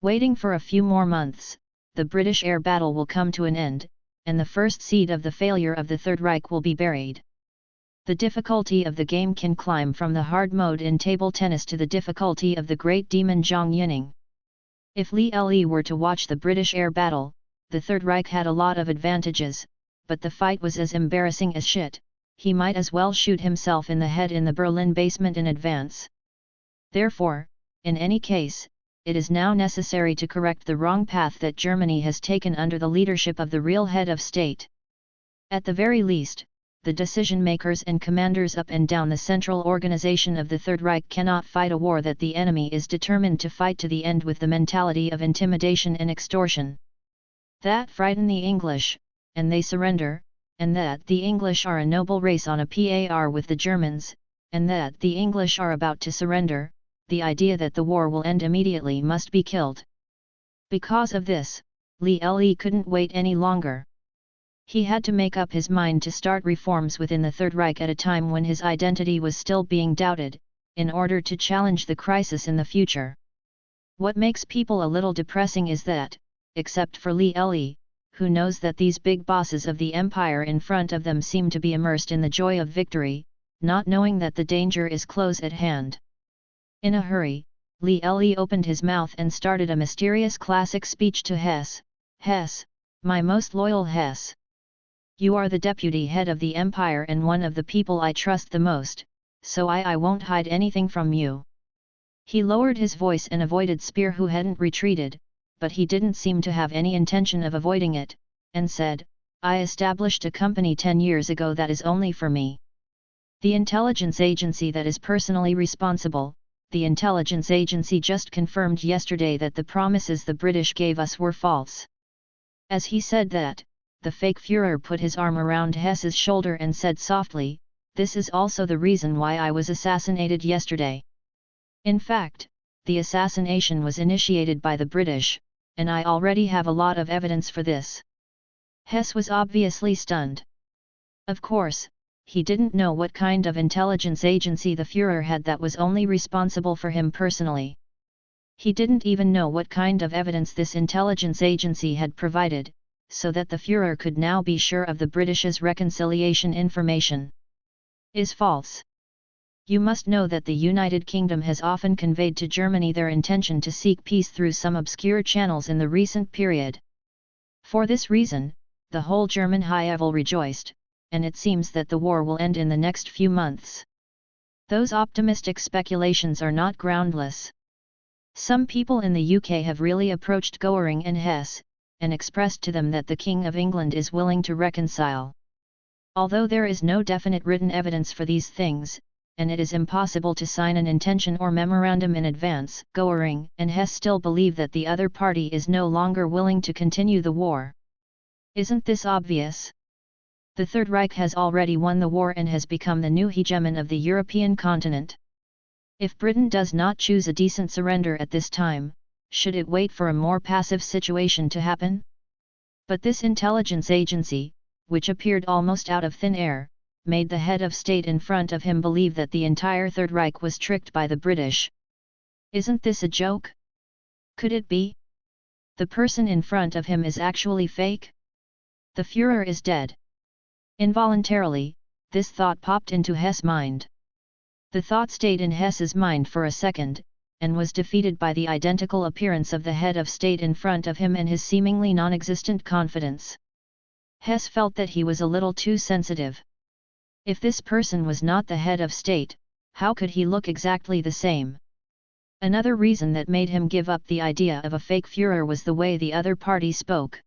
Waiting for a few more months, the British air battle will come to an end, and the first seed of the failure of the Third Reich will be buried. The difficulty of the game can climb from the hard mode in table tennis to the difficulty of the great demon Zhang Yining. If Li Le were to watch the British air battle, the Third Reich had a lot of advantages, but the fight was as embarrassing as shit. He might as well shoot himself in the head in the Berlin basement in advance. Therefore, in any case, it is now necessary to correct the wrong path that Germany has taken under the leadership of the real head of state. At the very least, the decision-makers and commanders up and down the central organization of the Third Reich cannot fight a war that the enemy is determined to fight to the end with the mentality of intimidation and extortion. That frighten the English, and they surrender, and that the English are a noble race on a par with the Germans, and that the English are about to surrender, the idea that the war will end immediately must be killed. Because of this, Li Le couldn't wait any longer. He had to make up his mind to start reforms within the Third Reich at a time when his identity was still being doubted, in order to challenge the crisis in the future. What makes people a little depressing is that, except for Li Le, who knows that these big bosses of the empire in front of them seem to be immersed in the joy of victory, not knowing that the danger is close at hand. In a hurry, Li Le opened his mouth and started a mysterious classic speech to Hess. Hess, my most loyal Hess. You are the deputy head of the empire and one of the people I trust the most, so I won't hide anything from you. He lowered his voice and avoided Spear, who hadn't retreated, but he didn't seem to have any intention of avoiding it, and said, I established a company 10 years ago that is only for me. The intelligence agency that is personally responsible. The intelligence agency just confirmed yesterday that the promises the British gave us were false. As he said that, the fake Führer put his arm around Hess's shoulder and said softly, this is also the reason why I was assassinated yesterday. In fact, the assassination was initiated by the British, and I already have a lot of evidence for this. Hess was obviously stunned. Of course, he didn't know what kind of intelligence agency the Führer had that was only responsible for him personally. He didn't even know what kind of evidence this intelligence agency had provided, so that the Führer could now be sure of the British's reconciliation information is false. You must know that the United Kingdom has often conveyed to Germany their intention to seek peace through some obscure channels in the recent period. For this reason, the whole German high level rejoiced, and it seems that the war will end in the next few months. Those optimistic speculations are not groundless. Some people in the UK have really approached Goering and Hess, and expressed to them that the King of England is willing to reconcile. Although there is no definite written evidence for these things, and it is impossible to sign an intention or memorandum in advance, Goering and Hess still believe that the other party is no longer willing to continue the war. Isn't this obvious? The Third Reich has already won the war and has become the new hegemon of the European continent. If Britain does not choose a decent surrender at this time, should it wait for a more passive situation to happen? But this intelligence agency, which appeared almost out of thin air, made the head of state in front of him believe that the entire Third Reich was tricked by the British. Isn't this a joke? Could it be? The person in front of him is actually fake? The Führer is dead. Involuntarily, this thought popped into Hess' mind. The thought stayed in Hess's mind for a second, and was defeated by the identical appearance of the head of state in front of him and his seemingly non-existent confidence. Hess felt that he was a little too sensitive. If this person was not the head of state, how could he look exactly the same? Another reason that made him give up the idea of a fake Führer was the way the other party spoke.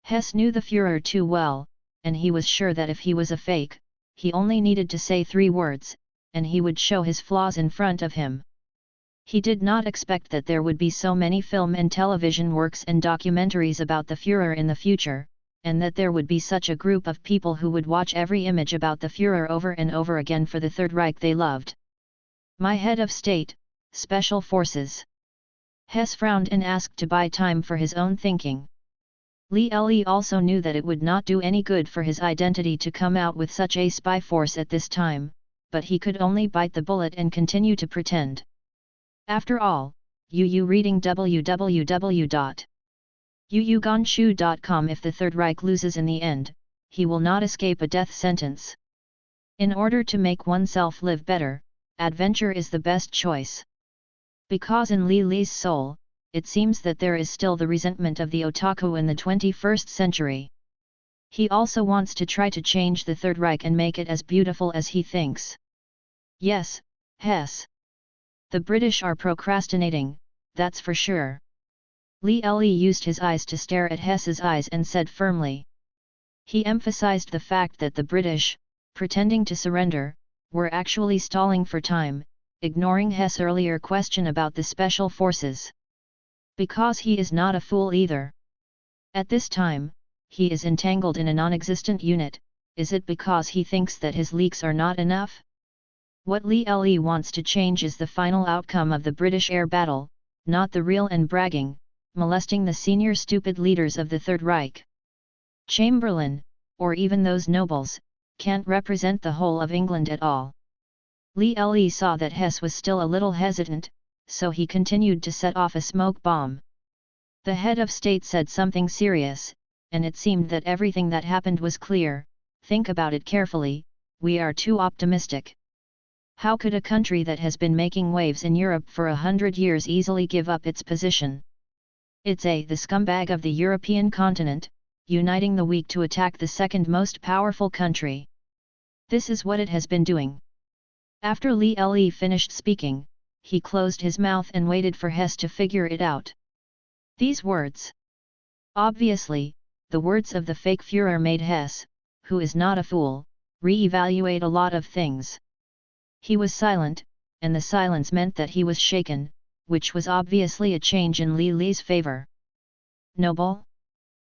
Hess knew the Führer too well, and he was sure that if he was a fake, he only needed to say 3 words, and he would show his flaws in front of him. He did not expect that there would be so many film and television works and documentaries about the Führer in the future, and that there would be such a group of people who would watch every image about the Führer over and over again for the Third Reich they loved. My head of state, Special Forces. Hess frowned and asked to buy time for his own thinking. Li Le also knew that it would not do any good for his identity to come out with such a spy force at this time, but he could only bite the bullet and continue to pretend. After all, reading www.yuyuganshu.com. If the Third Reich loses in the end, he will not escape a death sentence. In order to make oneself live better, adventure is the best choice. Because in Li Le's soul, it seems that there is still the resentment of the otaku in the 21st century. He also wants to try to change the Third Reich and make it as beautiful as he thinks. Yes, Hess. The British are procrastinating, that's for sure. Li Le used his eyes to stare at Hess's eyes and said firmly. He emphasized the fact that the British, pretending to surrender, were actually stalling for time, ignoring Hess' earlier question about the special forces. Because he is not a fool either. At this time, he is entangled in a non-existent unit. Is it because he thinks that his leaks are not enough? What Li Le wants to change is the final outcome of the British air battle, not the real and bragging, molesting the senior stupid leaders of the Third Reich. Chamberlain, or even those nobles, can't represent the whole of England at all. Lee saw that Hess was still a little hesitant, so he continued to set off a smoke bomb. The head of state said something serious, and it seemed that everything that happened was clear. Think about it carefully, we are too optimistic. How could a country that has been making waves in Europe for 100 years easily give up its position? It's the scumbag of the European continent, uniting the weak to attack the second most powerful country. This is what it has been doing. After Lee finished speaking, he closed his mouth and waited for Hess to figure it out. These words. Obviously, the words of the fake Führer made Hess, who is not a fool, re-evaluate a lot of things. He was silent, and the silence meant that he was shaken, which was obviously a change in Lee's favor. Noble?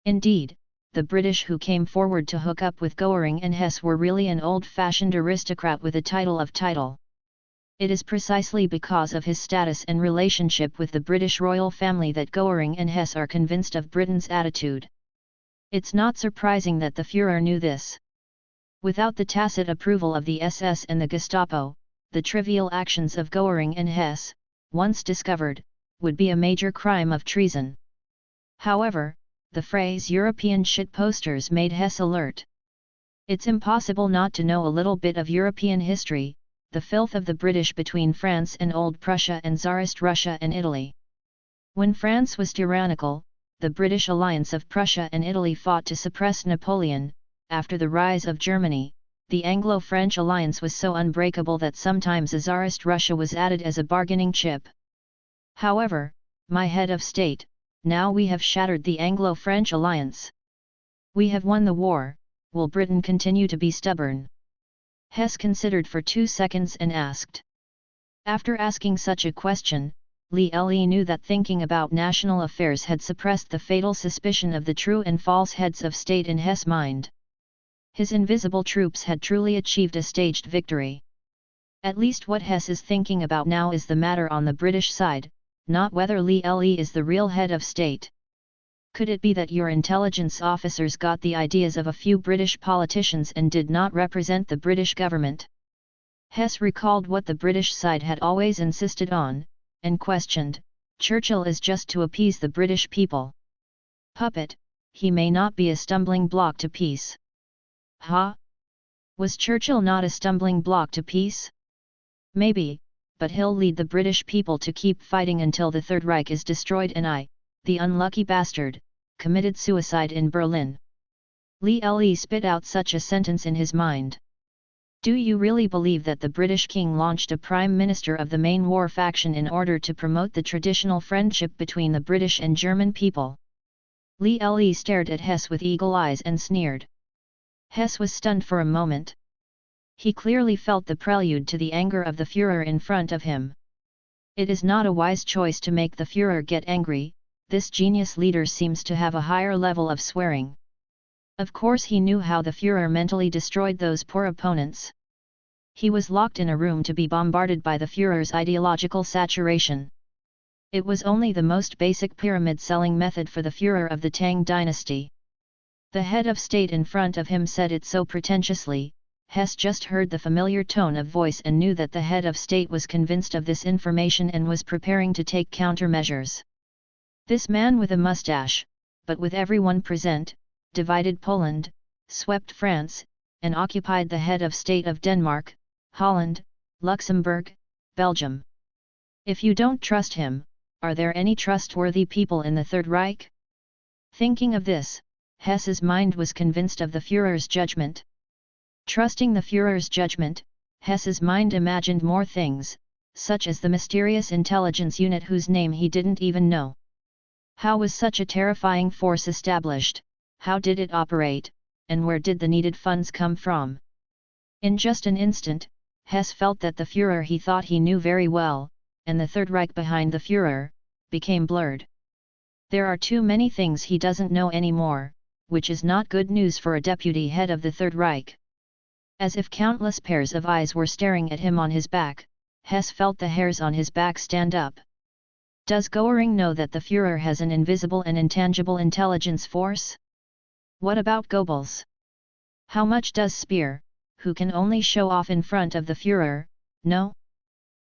Indeed, the British who came forward to hook up with Goering and Hess were really an old-fashioned aristocrat with a title. It is precisely because of his status and relationship with the British royal family that Goering and Hess are convinced of Britain's attitude. It's not surprising that the Führer knew this. Without the tacit approval of the SS and the Gestapo, the trivial actions of Goering and Hess, once discovered, would be a major crime of treason. However, the phrase European shitposters made Hess alert. It's impossible not to know a little bit of European history, the filth of the British between France and Old Prussia and Tsarist Russia and Italy. When France was tyrannical, the British alliance of Prussia and Italy fought to suppress Napoleon. After the rise of Germany, the Anglo-French alliance was so unbreakable that sometimes a Tsarist Russia was added as a bargaining chip. However, my head of state, now we have shattered the Anglo-French alliance. We have won the war, will Britain continue to be stubborn? Hess considered for 2 seconds and asked. After asking such a question, Lee knew that thinking about national affairs had suppressed the fatal suspicion of the true and false heads of state in Hess' mind. His invisible troops had truly achieved a staged victory. At least what Hess is thinking about now is the matter on the British side, not whether Lee is the real head of state. Could it be that your intelligence officers got the ideas of a few British politicians and did not represent the British government? Hess recalled what the British side had always insisted on, and questioned, Churchill is just to appease the British people. Puppet, he may not be a stumbling block to peace. Huh? Was Churchill not a stumbling block to peace? Maybe, but he'll lead the British people to keep fighting until the Third Reich is destroyed and the unlucky bastard, committed suicide in Berlin. Lee spit out such a sentence in his mind. Do you really believe that the British king launched a prime minister of the main war faction in order to promote the traditional friendship between the British and German people? Lee stared at Hess with eagle eyes and sneered. Hess was stunned for a moment. He clearly felt the prelude to the anger of the Führer in front of him. It is not a wise choice to make the Führer get angry. This genius leader seems to have a higher level of swearing. Of course he knew how the Führer mentally destroyed those poor opponents. He was locked in a room to be bombarded by the Führer's ideological saturation. It was only the most basic pyramid-selling method for the Führer of the Tang dynasty. The head of state in front of him said it so pretentiously, Hess just heard the familiar tone of voice and knew that the head of state was convinced of this information and was preparing to take countermeasures. This man with a mustache, but with everyone present, divided Poland, swept France, and occupied the head of state of Denmark, Holland, Luxembourg, Belgium. If you don't trust him, are there any trustworthy people in the Third Reich? Thinking of this, Hess's mind was convinced of the Führer's judgment. Trusting the Führer's judgment, Hess's mind imagined more things, such as the mysterious intelligence unit whose name he didn't even know. How was such a terrifying force established, how did it operate, and where did the needed funds come from? In just an instant, Hess felt that the Führer he thought he knew very well, and the Third Reich behind the Führer, became blurred. There are too many things he doesn't know anymore, which is not good news for a deputy head of the Third Reich. As if countless pairs of eyes were staring at him on his back, Hess felt the hairs on his back stand up. Does Göring know that the Führer has an invisible and intangible intelligence force? What about Goebbels? How much does Speer, who can only show off in front of the Führer, know?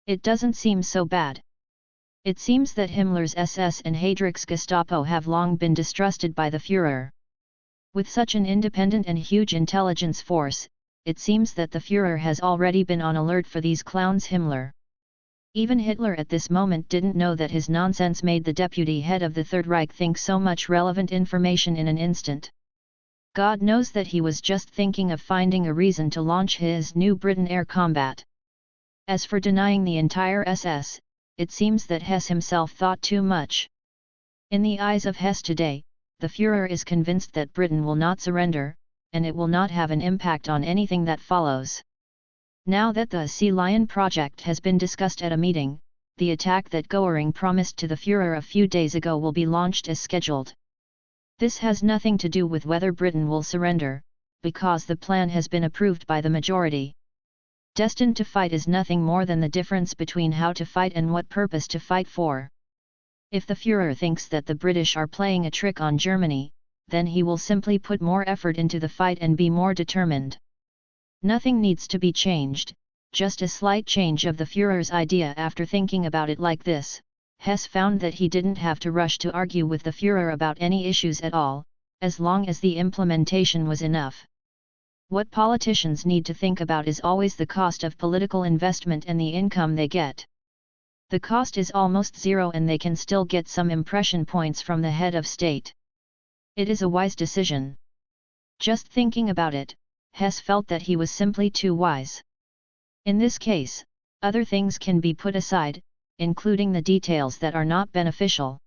It doesn't seem so bad. It seems that Himmler's SS and Heydrich's Gestapo have long been distrusted by the Führer. With such an independent and huge intelligence force, it seems that the Führer has already been on alert for these clowns Himmler. Even Hitler at this moment didn't know that his nonsense made the deputy head of the Third Reich think so much relevant information in an instant. God knows that he was just thinking of finding a reason to launch his new Britain air combat. As for denying the entire SS, it seems that Hess himself thought too much. In the eyes of Hess today, the Führer is convinced that Britain will not surrender, and it will not have an impact on anything that follows. Now that the Sea Lion project has been discussed at a meeting, the attack that Göring promised to the Führer a few days ago will be launched as scheduled. This has nothing to do with whether Britain will surrender, because the plan has been approved by the majority. Destined to fight is nothing more than the difference between how to fight and what purpose to fight for. If the Führer thinks that the British are playing a trick on Germany, then he will simply put more effort into the fight and be more determined. Nothing needs to be changed, just a slight change of the Führer's idea. After thinking about it like this, Hess found that he didn't have to rush to argue with the Führer about any issues at all, as long as the implementation was enough. What politicians need to think about is always the cost of political investment and the income they get. The cost is almost zero and they can still get some impression points from the head of state. It is a wise decision. Just thinking about it, Hess felt that he was simply too wise. In this case, other things can be put aside, including the details that are not beneficial.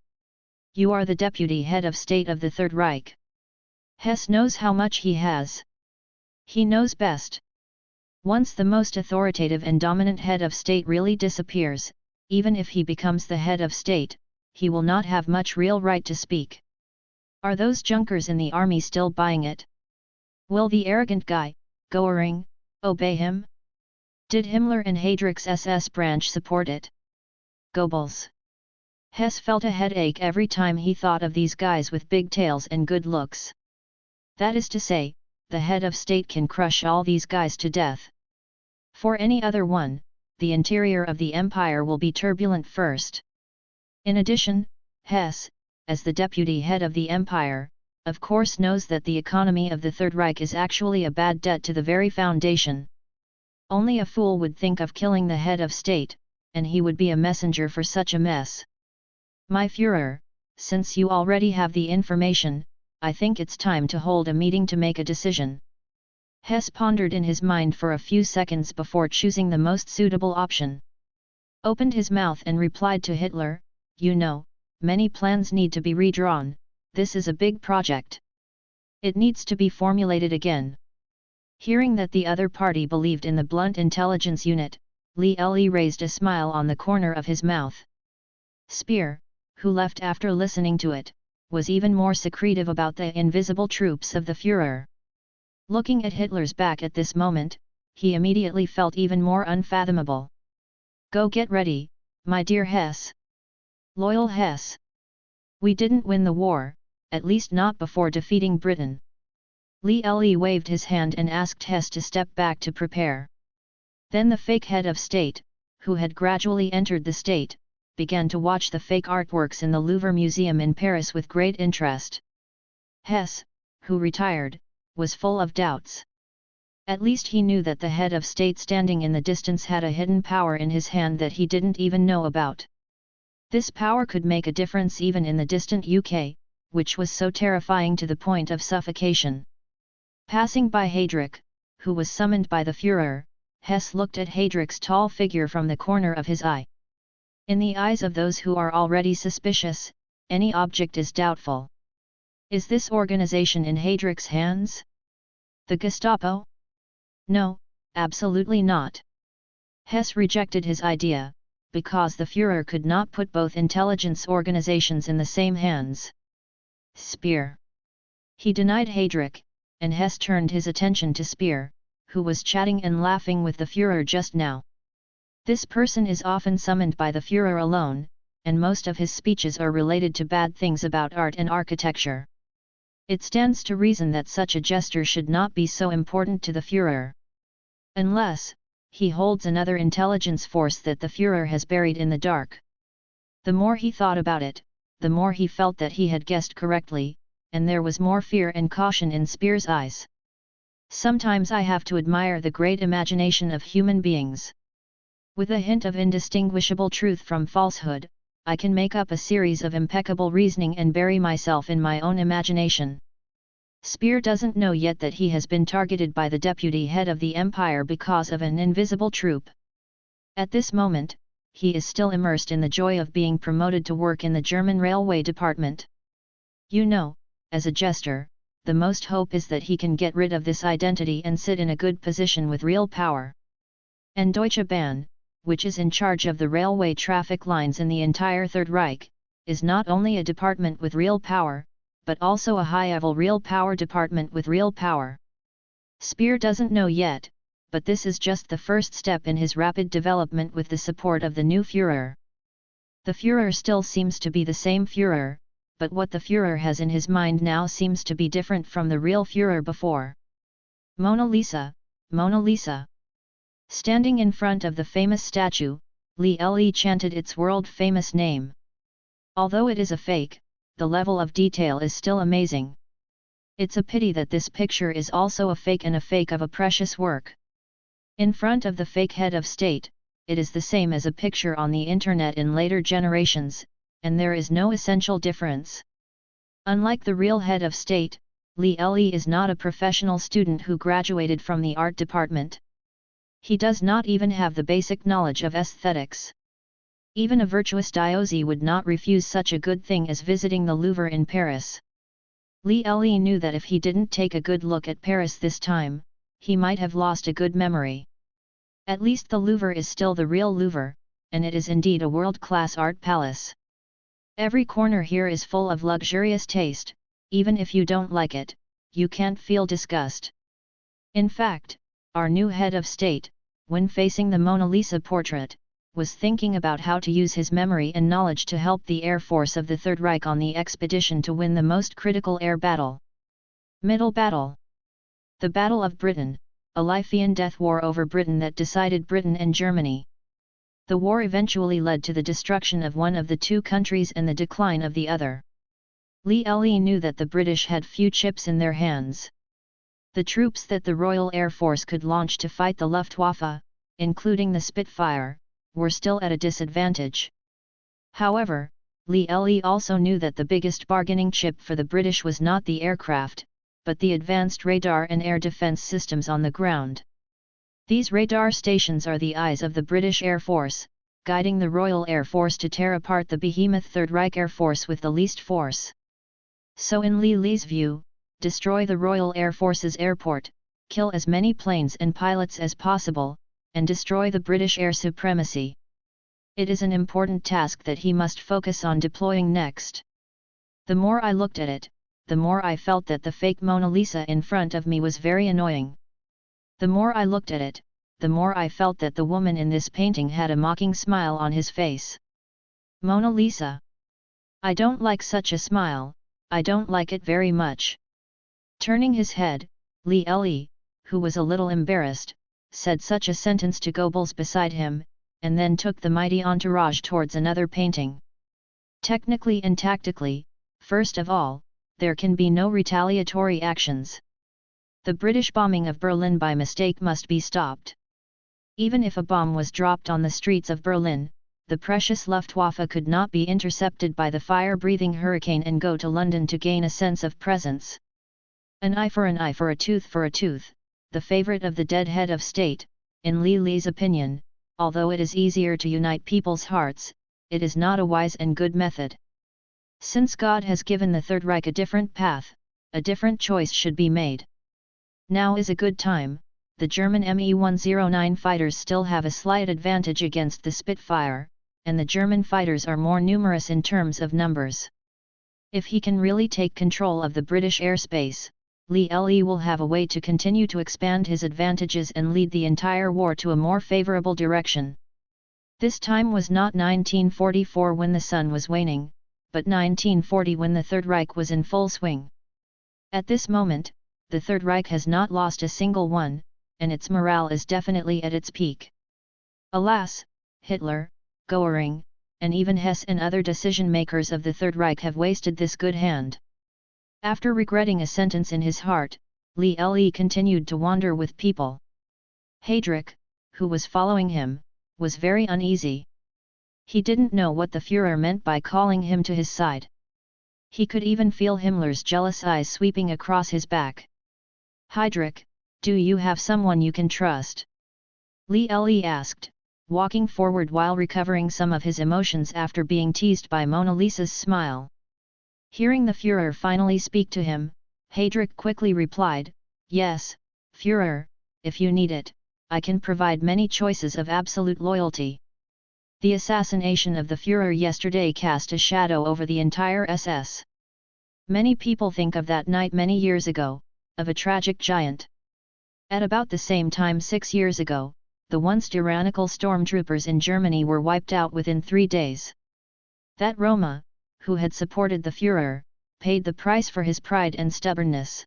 You are the deputy head of state of the Third Reich. Hess knows how much he has. He knows best. Once the most authoritative and dominant head of state really disappears, even if he becomes the head of state, he will not have much real right to speak. Are those junkers in the army still buying it? Will the arrogant guy, Göring, obey him? Did Himmler and Heydrich's SS branch support it? Goebbels. Hess felt a headache every time he thought of these guys with big tails and good looks. That is to say, the head of state can crush all these guys to death. For any other one, the interior of the empire will be turbulent first. In addition, Hess, as the deputy head of the empire, of course knows that the economy of the Third Reich is actually a bad debt to the very foundation. Only a fool would think of killing the head of state, and he would be a messenger for such a mess. My Führer, since you already have the information, I think it's time to hold a meeting to make a decision. Hess pondered in his mind for a few seconds before choosing the most suitable option. Opened his mouth and replied to Hitler, "You know, many plans need to be redrawn, this is a big project. It needs to be formulated again." Hearing that the other party believed in the blunt intelligence unit, Lee raised a smile on the corner of his mouth. Speer, who left after listening to it, was even more secretive about the invisible troops of the Führer. Looking at Hitler's back at this moment, he immediately felt even more unfathomable. Go get ready, my dear Hess. Loyal Hess. We didn't win the war, at least not before defeating Britain. Lee waved his hand and asked Hess to step back to prepare. Then the fake head of state, who had gradually entered the state, began to watch the fake artworks in the Louvre Museum in Paris with great interest. Hess, who retired, was full of doubts. At least he knew that the head of state standing in the distance had a hidden power in his hand that he didn't even know about. This power could make a difference even in the distant UK, which was so terrifying to the point of suffocation. Passing by Heydrich, who was summoned by the Führer, Hess looked at Heydrich's tall figure from the corner of his eye. In the eyes of those who are already suspicious, any object is doubtful. Is this organization in Heydrich's hands? The Gestapo? No, absolutely not. Hess rejected his idea, because the Führer could not put both intelligence organizations in the same hands. Speer. He denied Heydrich, and Hess turned his attention to Speer, who was chatting and laughing with the Führer just now. This person is often summoned by the Führer alone, and most of his speeches are related to bad things about art and architecture. It stands to reason that such a gesture should not be so important to the Führer. Unless, he holds another intelligence force that the Führer has buried in the dark. The more he thought about it, the more he felt that he had guessed correctly, and there was more fear and caution in Speer's eyes. Sometimes I have to admire the great imagination of human beings. With a hint of indistinguishable truth from falsehood, I can make up a series of impeccable reasoning and bury myself in my own imagination. Speer doesn't know yet that he has been targeted by the deputy head of the Empire because of an invisible troop. At this moment, he is still immersed in the joy of being promoted to work in the German railway department. You know, as a jester, the most hope is that he can get rid of this identity and sit in a good position with real power. And Deutsche Bahn, which is in charge of the railway traffic lines in the entire Third Reich, is not only a department with real power, but also a high-level real power department with real power. Speer doesn't know yet, but this is just the first step in his rapid development with the support of the new Führer. The Führer still seems to be the same Führer, but what the Führer has in his mind now seems to be different from the real Führer before. Mona Lisa, Mona Lisa. Standing in front of the famous statue, Li Le chanted its world-famous name. Although it is a fake, the level of detail is still amazing. It's a pity that this picture is also a fake and a fake of a precious work. In front of the fake head of state, it is the same as a picture on the internet in later generations, and there is no essential difference. Unlike the real head of state, Li Le is not a professional student who graduated from the art department. He does not even have the basic knowledge of aesthetics. Even a virtuous Dionysi would not refuse such a good thing as visiting the Louvre in Paris. Li Le knew that if he didn't take a good look at Paris this time, he might have lost a good memory. At least the Louvre is still the real Louvre, and it is indeed a world-class art palace. Every corner here is full of luxurious taste, even if you don't like it, you can't feel disgust. In fact, our new head of state, when facing the Mona Lisa portrait, was thinking about how to use his memory and knowledge to help the Air Force of the Third Reich on the expedition to win the most critical air battle. Middle Battle. The Battle of Britain, a life-and-death war over Britain that decided Britain and Germany. The war eventually led to the destruction of one of the two countries and the decline of the other. Li Le knew that the British had few chips in their hands. The troops that the Royal Air Force could launch to fight the Luftwaffe, including the Spitfire, were still at a disadvantage. However, Li Le also knew that the biggest bargaining chip for the British was not the aircraft, but the advanced radar and air defense systems on the ground. These radar stations are the eyes of the British Air Force, guiding the Royal Air Force to tear apart the behemoth Third Reich Air Force with the least force. So in Li Le's view, destroy the Royal Air Force's airport, kill as many planes and pilots as possible, and destroy the British air supremacy. It is an important task that he must focus on deploying next. The more I looked at it, the more I felt that the fake Mona Lisa in front of me was very annoying. The more I looked at it, the more I felt that the woman in this painting had a mocking smile on his face. Mona Lisa. I don't like such a smile, I don't like it very much. Turning his head, Li Le, who was a little embarrassed, said such a sentence to Goebbels beside him, and then took the mighty entourage towards another painting. Technically and tactically, first of all, there can be no retaliatory actions. The British bombing of Berlin by mistake must be stopped. Even if a bomb was dropped on the streets of Berlin, the precious Luftwaffe could not be intercepted by the fire-breathing hurricane and go to London to gain a sense of presence. An eye for an eye, for a tooth for a tooth, the favourite of the dead head of state, in Li Le's opinion, although it is easier to unite people's hearts, it is not a wise and good method. Since God has given the Third Reich a different path, a different choice should be made. Now is a good time. The German Me-109 fighters still have a slight advantage against the Spitfire, and the German fighters are more numerous in terms of numbers. If he can really take control of the British airspace, Li Le will have a way to continue to expand his advantages and lead the entire war to a more favourable direction. This time was not 1944 when the sun was waning, but 1940 when the Third Reich was in full swing. At this moment, the Third Reich has not lost a single one, and its morale is definitely at its peak. Alas, Hitler, Göring, and even Hess and other decision-makers of the Third Reich have wasted this good hand. After regretting a sentence in his heart, Lee continued to wander with people. Heydrich, who was following him, was very uneasy. He didn't know what the Führer meant by calling him to his side. He could even feel Himmler's jealous eyes sweeping across his back. Heydrich, do you have someone you can trust? Lee asked, walking forward while recovering some of his emotions after being teased by Mona Lisa's smile. Hearing the Führer finally speak to him, Heydrich quickly replied, "Yes, Führer, if you need it, I can provide many choices of absolute loyalty." The assassination of the Führer yesterday cast a shadow over the entire SS. Many people think of that night many years ago, of a tragic giant. At about the same time 6 years ago, the once tyrannical stormtroopers in Germany were wiped out within 3 days. That Roma, who had supported the Führer, paid the price for his pride and stubbornness.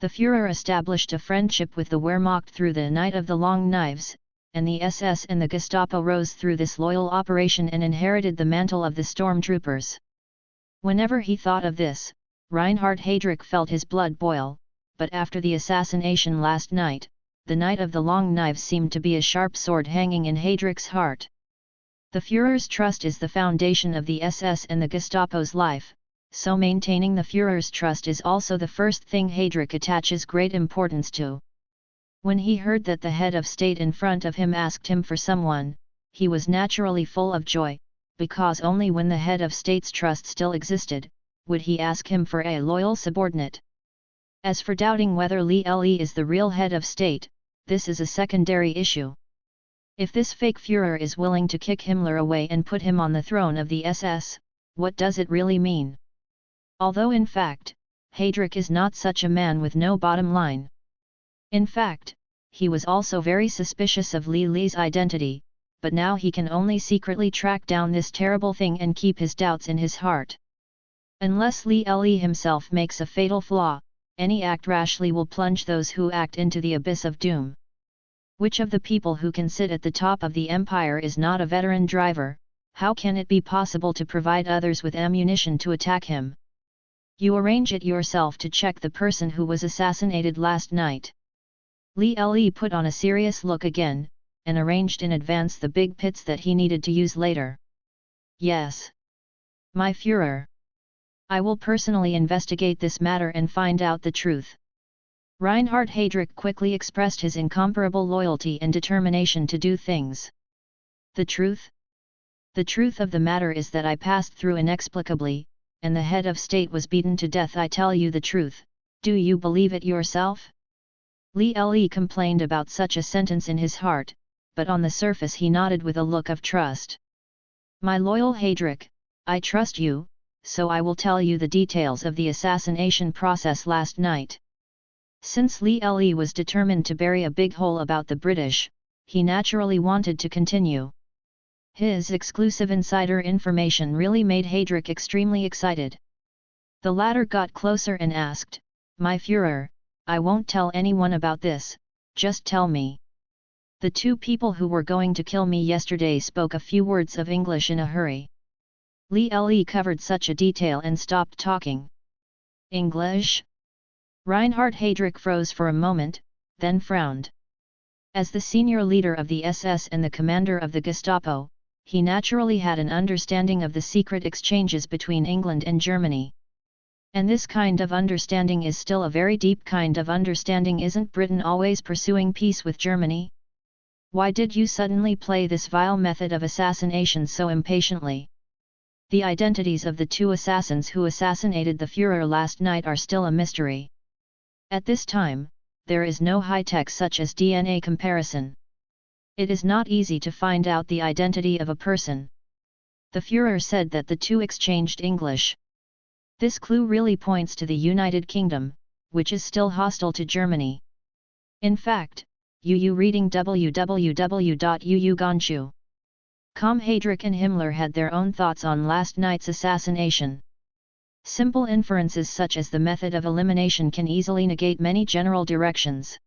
The Führer established a friendship with the Wehrmacht through the Night of the Long Knives, and the SS and the Gestapo rose through this loyal operation and inherited the mantle of the stormtroopers. Whenever he thought of this, Reinhard Heydrich felt his blood boil, but after the assassination last night, the Night of the Long Knives seemed to be a sharp sword hanging in Heydrich's heart. The Führer's trust is the foundation of the SS and the Gestapo's life, so maintaining the Führer's trust is also the first thing Heydrich attaches great importance to. When he heard that the head of state in front of him asked him for someone, he was naturally full of joy, because only when the head of state's trust still existed, would he ask him for a loyal subordinate. As for doubting whether Lee is the real head of state, this is a secondary issue. If this fake Führer is willing to kick Himmler away and put him on the throne of the SS, what does it really mean? Although in fact, Heydrich is not such a man with no bottom line. In fact, he was also very suspicious of Lee's identity, but now he can only secretly track down this terrible thing and keep his doubts in his heart. Unless Lee himself makes a fatal flaw, any act rashly will plunge those who act into the abyss of doom. Which of the people who can sit at the top of the empire is not a veteran driver? How can it be possible to provide others with ammunition to attack him? You arrange it yourself to check the person who was assassinated last night. Lee put on a serious look again, and arranged in advance the big pits that he needed to use later. Yes. My Führer. I will personally investigate this matter and find out the truth. Reinhard Heydrich quickly expressed his incomparable loyalty and determination to do things. The truth? The truth of the matter is that I passed through inexplicably, and the head of state was beaten to death. I tell you the truth, do you believe it yourself? Lee complained about such a sentence in his heart, but on the surface he nodded with a look of trust. My loyal Heydrich, I trust you, so I will tell you the details of the assassination process last night. Since Lee was determined to bury a big hole about the British, he naturally wanted to continue. His exclusive insider information really made Heydrich extremely excited. The latter got closer and asked, "My Führer, I won't tell anyone about this, just tell me. The 2 people who were going to kill me yesterday spoke a few words of English in a hurry." Lee covered such a detail and stopped talking. English? Reinhard Heydrich froze for a moment, then frowned. As the senior leader of the SS and the commander of the Gestapo, he naturally had an understanding of the secret exchanges between England and Germany. And this kind of understanding is still a very deep kind of understanding. Isn't Britain always pursuing peace with Germany? Why did you suddenly play this vile method of assassination so impatiently? The identities of the 2 assassins who assassinated the Führer last night are still a mystery. At this time, there is no high-tech such as DNA comparison. It is not easy to find out the identity of a person. The Führer said that the 2 exchanged English. This clue really points to the United Kingdom, which is still hostile to Germany. In fact, reading www.uuganshu. Heydrich and Himmler had their own thoughts on last night's assassination. Simple inferences such as the method of elimination can easily negate many general directions.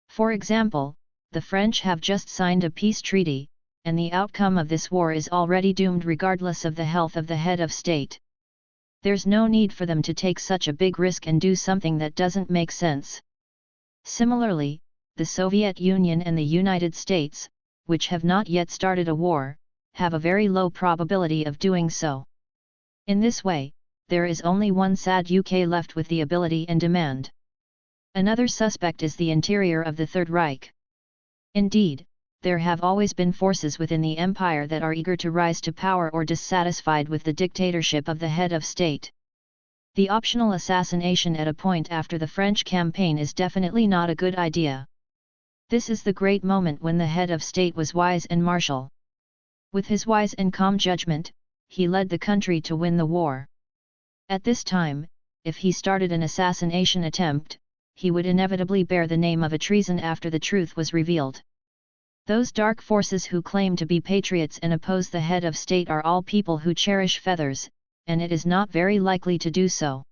For example, the French have just signed a peace treaty, and the outcome of this war is already doomed regardless of the health of the head of state. There's no need for them to take such a big risk and do something that doesn't make sense. Similarly, the Soviet Union and the United States, which have not yet started a war, have a very low probability of doing so. In this way, there is only one sad UK left with the ability and demand. Another suspect is the interior of the Third Reich. Indeed, there have always been forces within the empire that are eager to rise to power or dissatisfied with the dictatorship of the head of state. The optional assassination at a point after the French campaign is definitely not a good idea. This is the great moment when the head of state was wise and martial. With his wise and calm judgment, he led the country to win the war. At this time, if he started an assassination attempt, he would inevitably bear the name of a treason after the truth was revealed. Those dark forces who claim to be patriots and oppose the head of state are all people who cherish feathers, and it is not very likely to do so.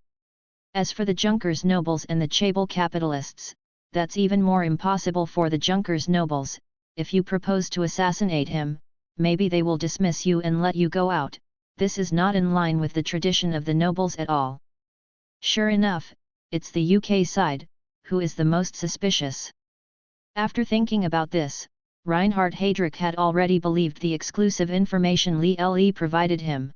As for the Junkers nobles and the Chaebol capitalists, that's even more impossible for the Junkers nobles. If you propose to assassinate him, maybe they will dismiss you and let you go out. This is not in line with the tradition of the nobles at all. Sure enough, it's the UK side who is the most suspicious. After thinking about this, Reinhard Heydrich had already believed the exclusive information Lee provided him.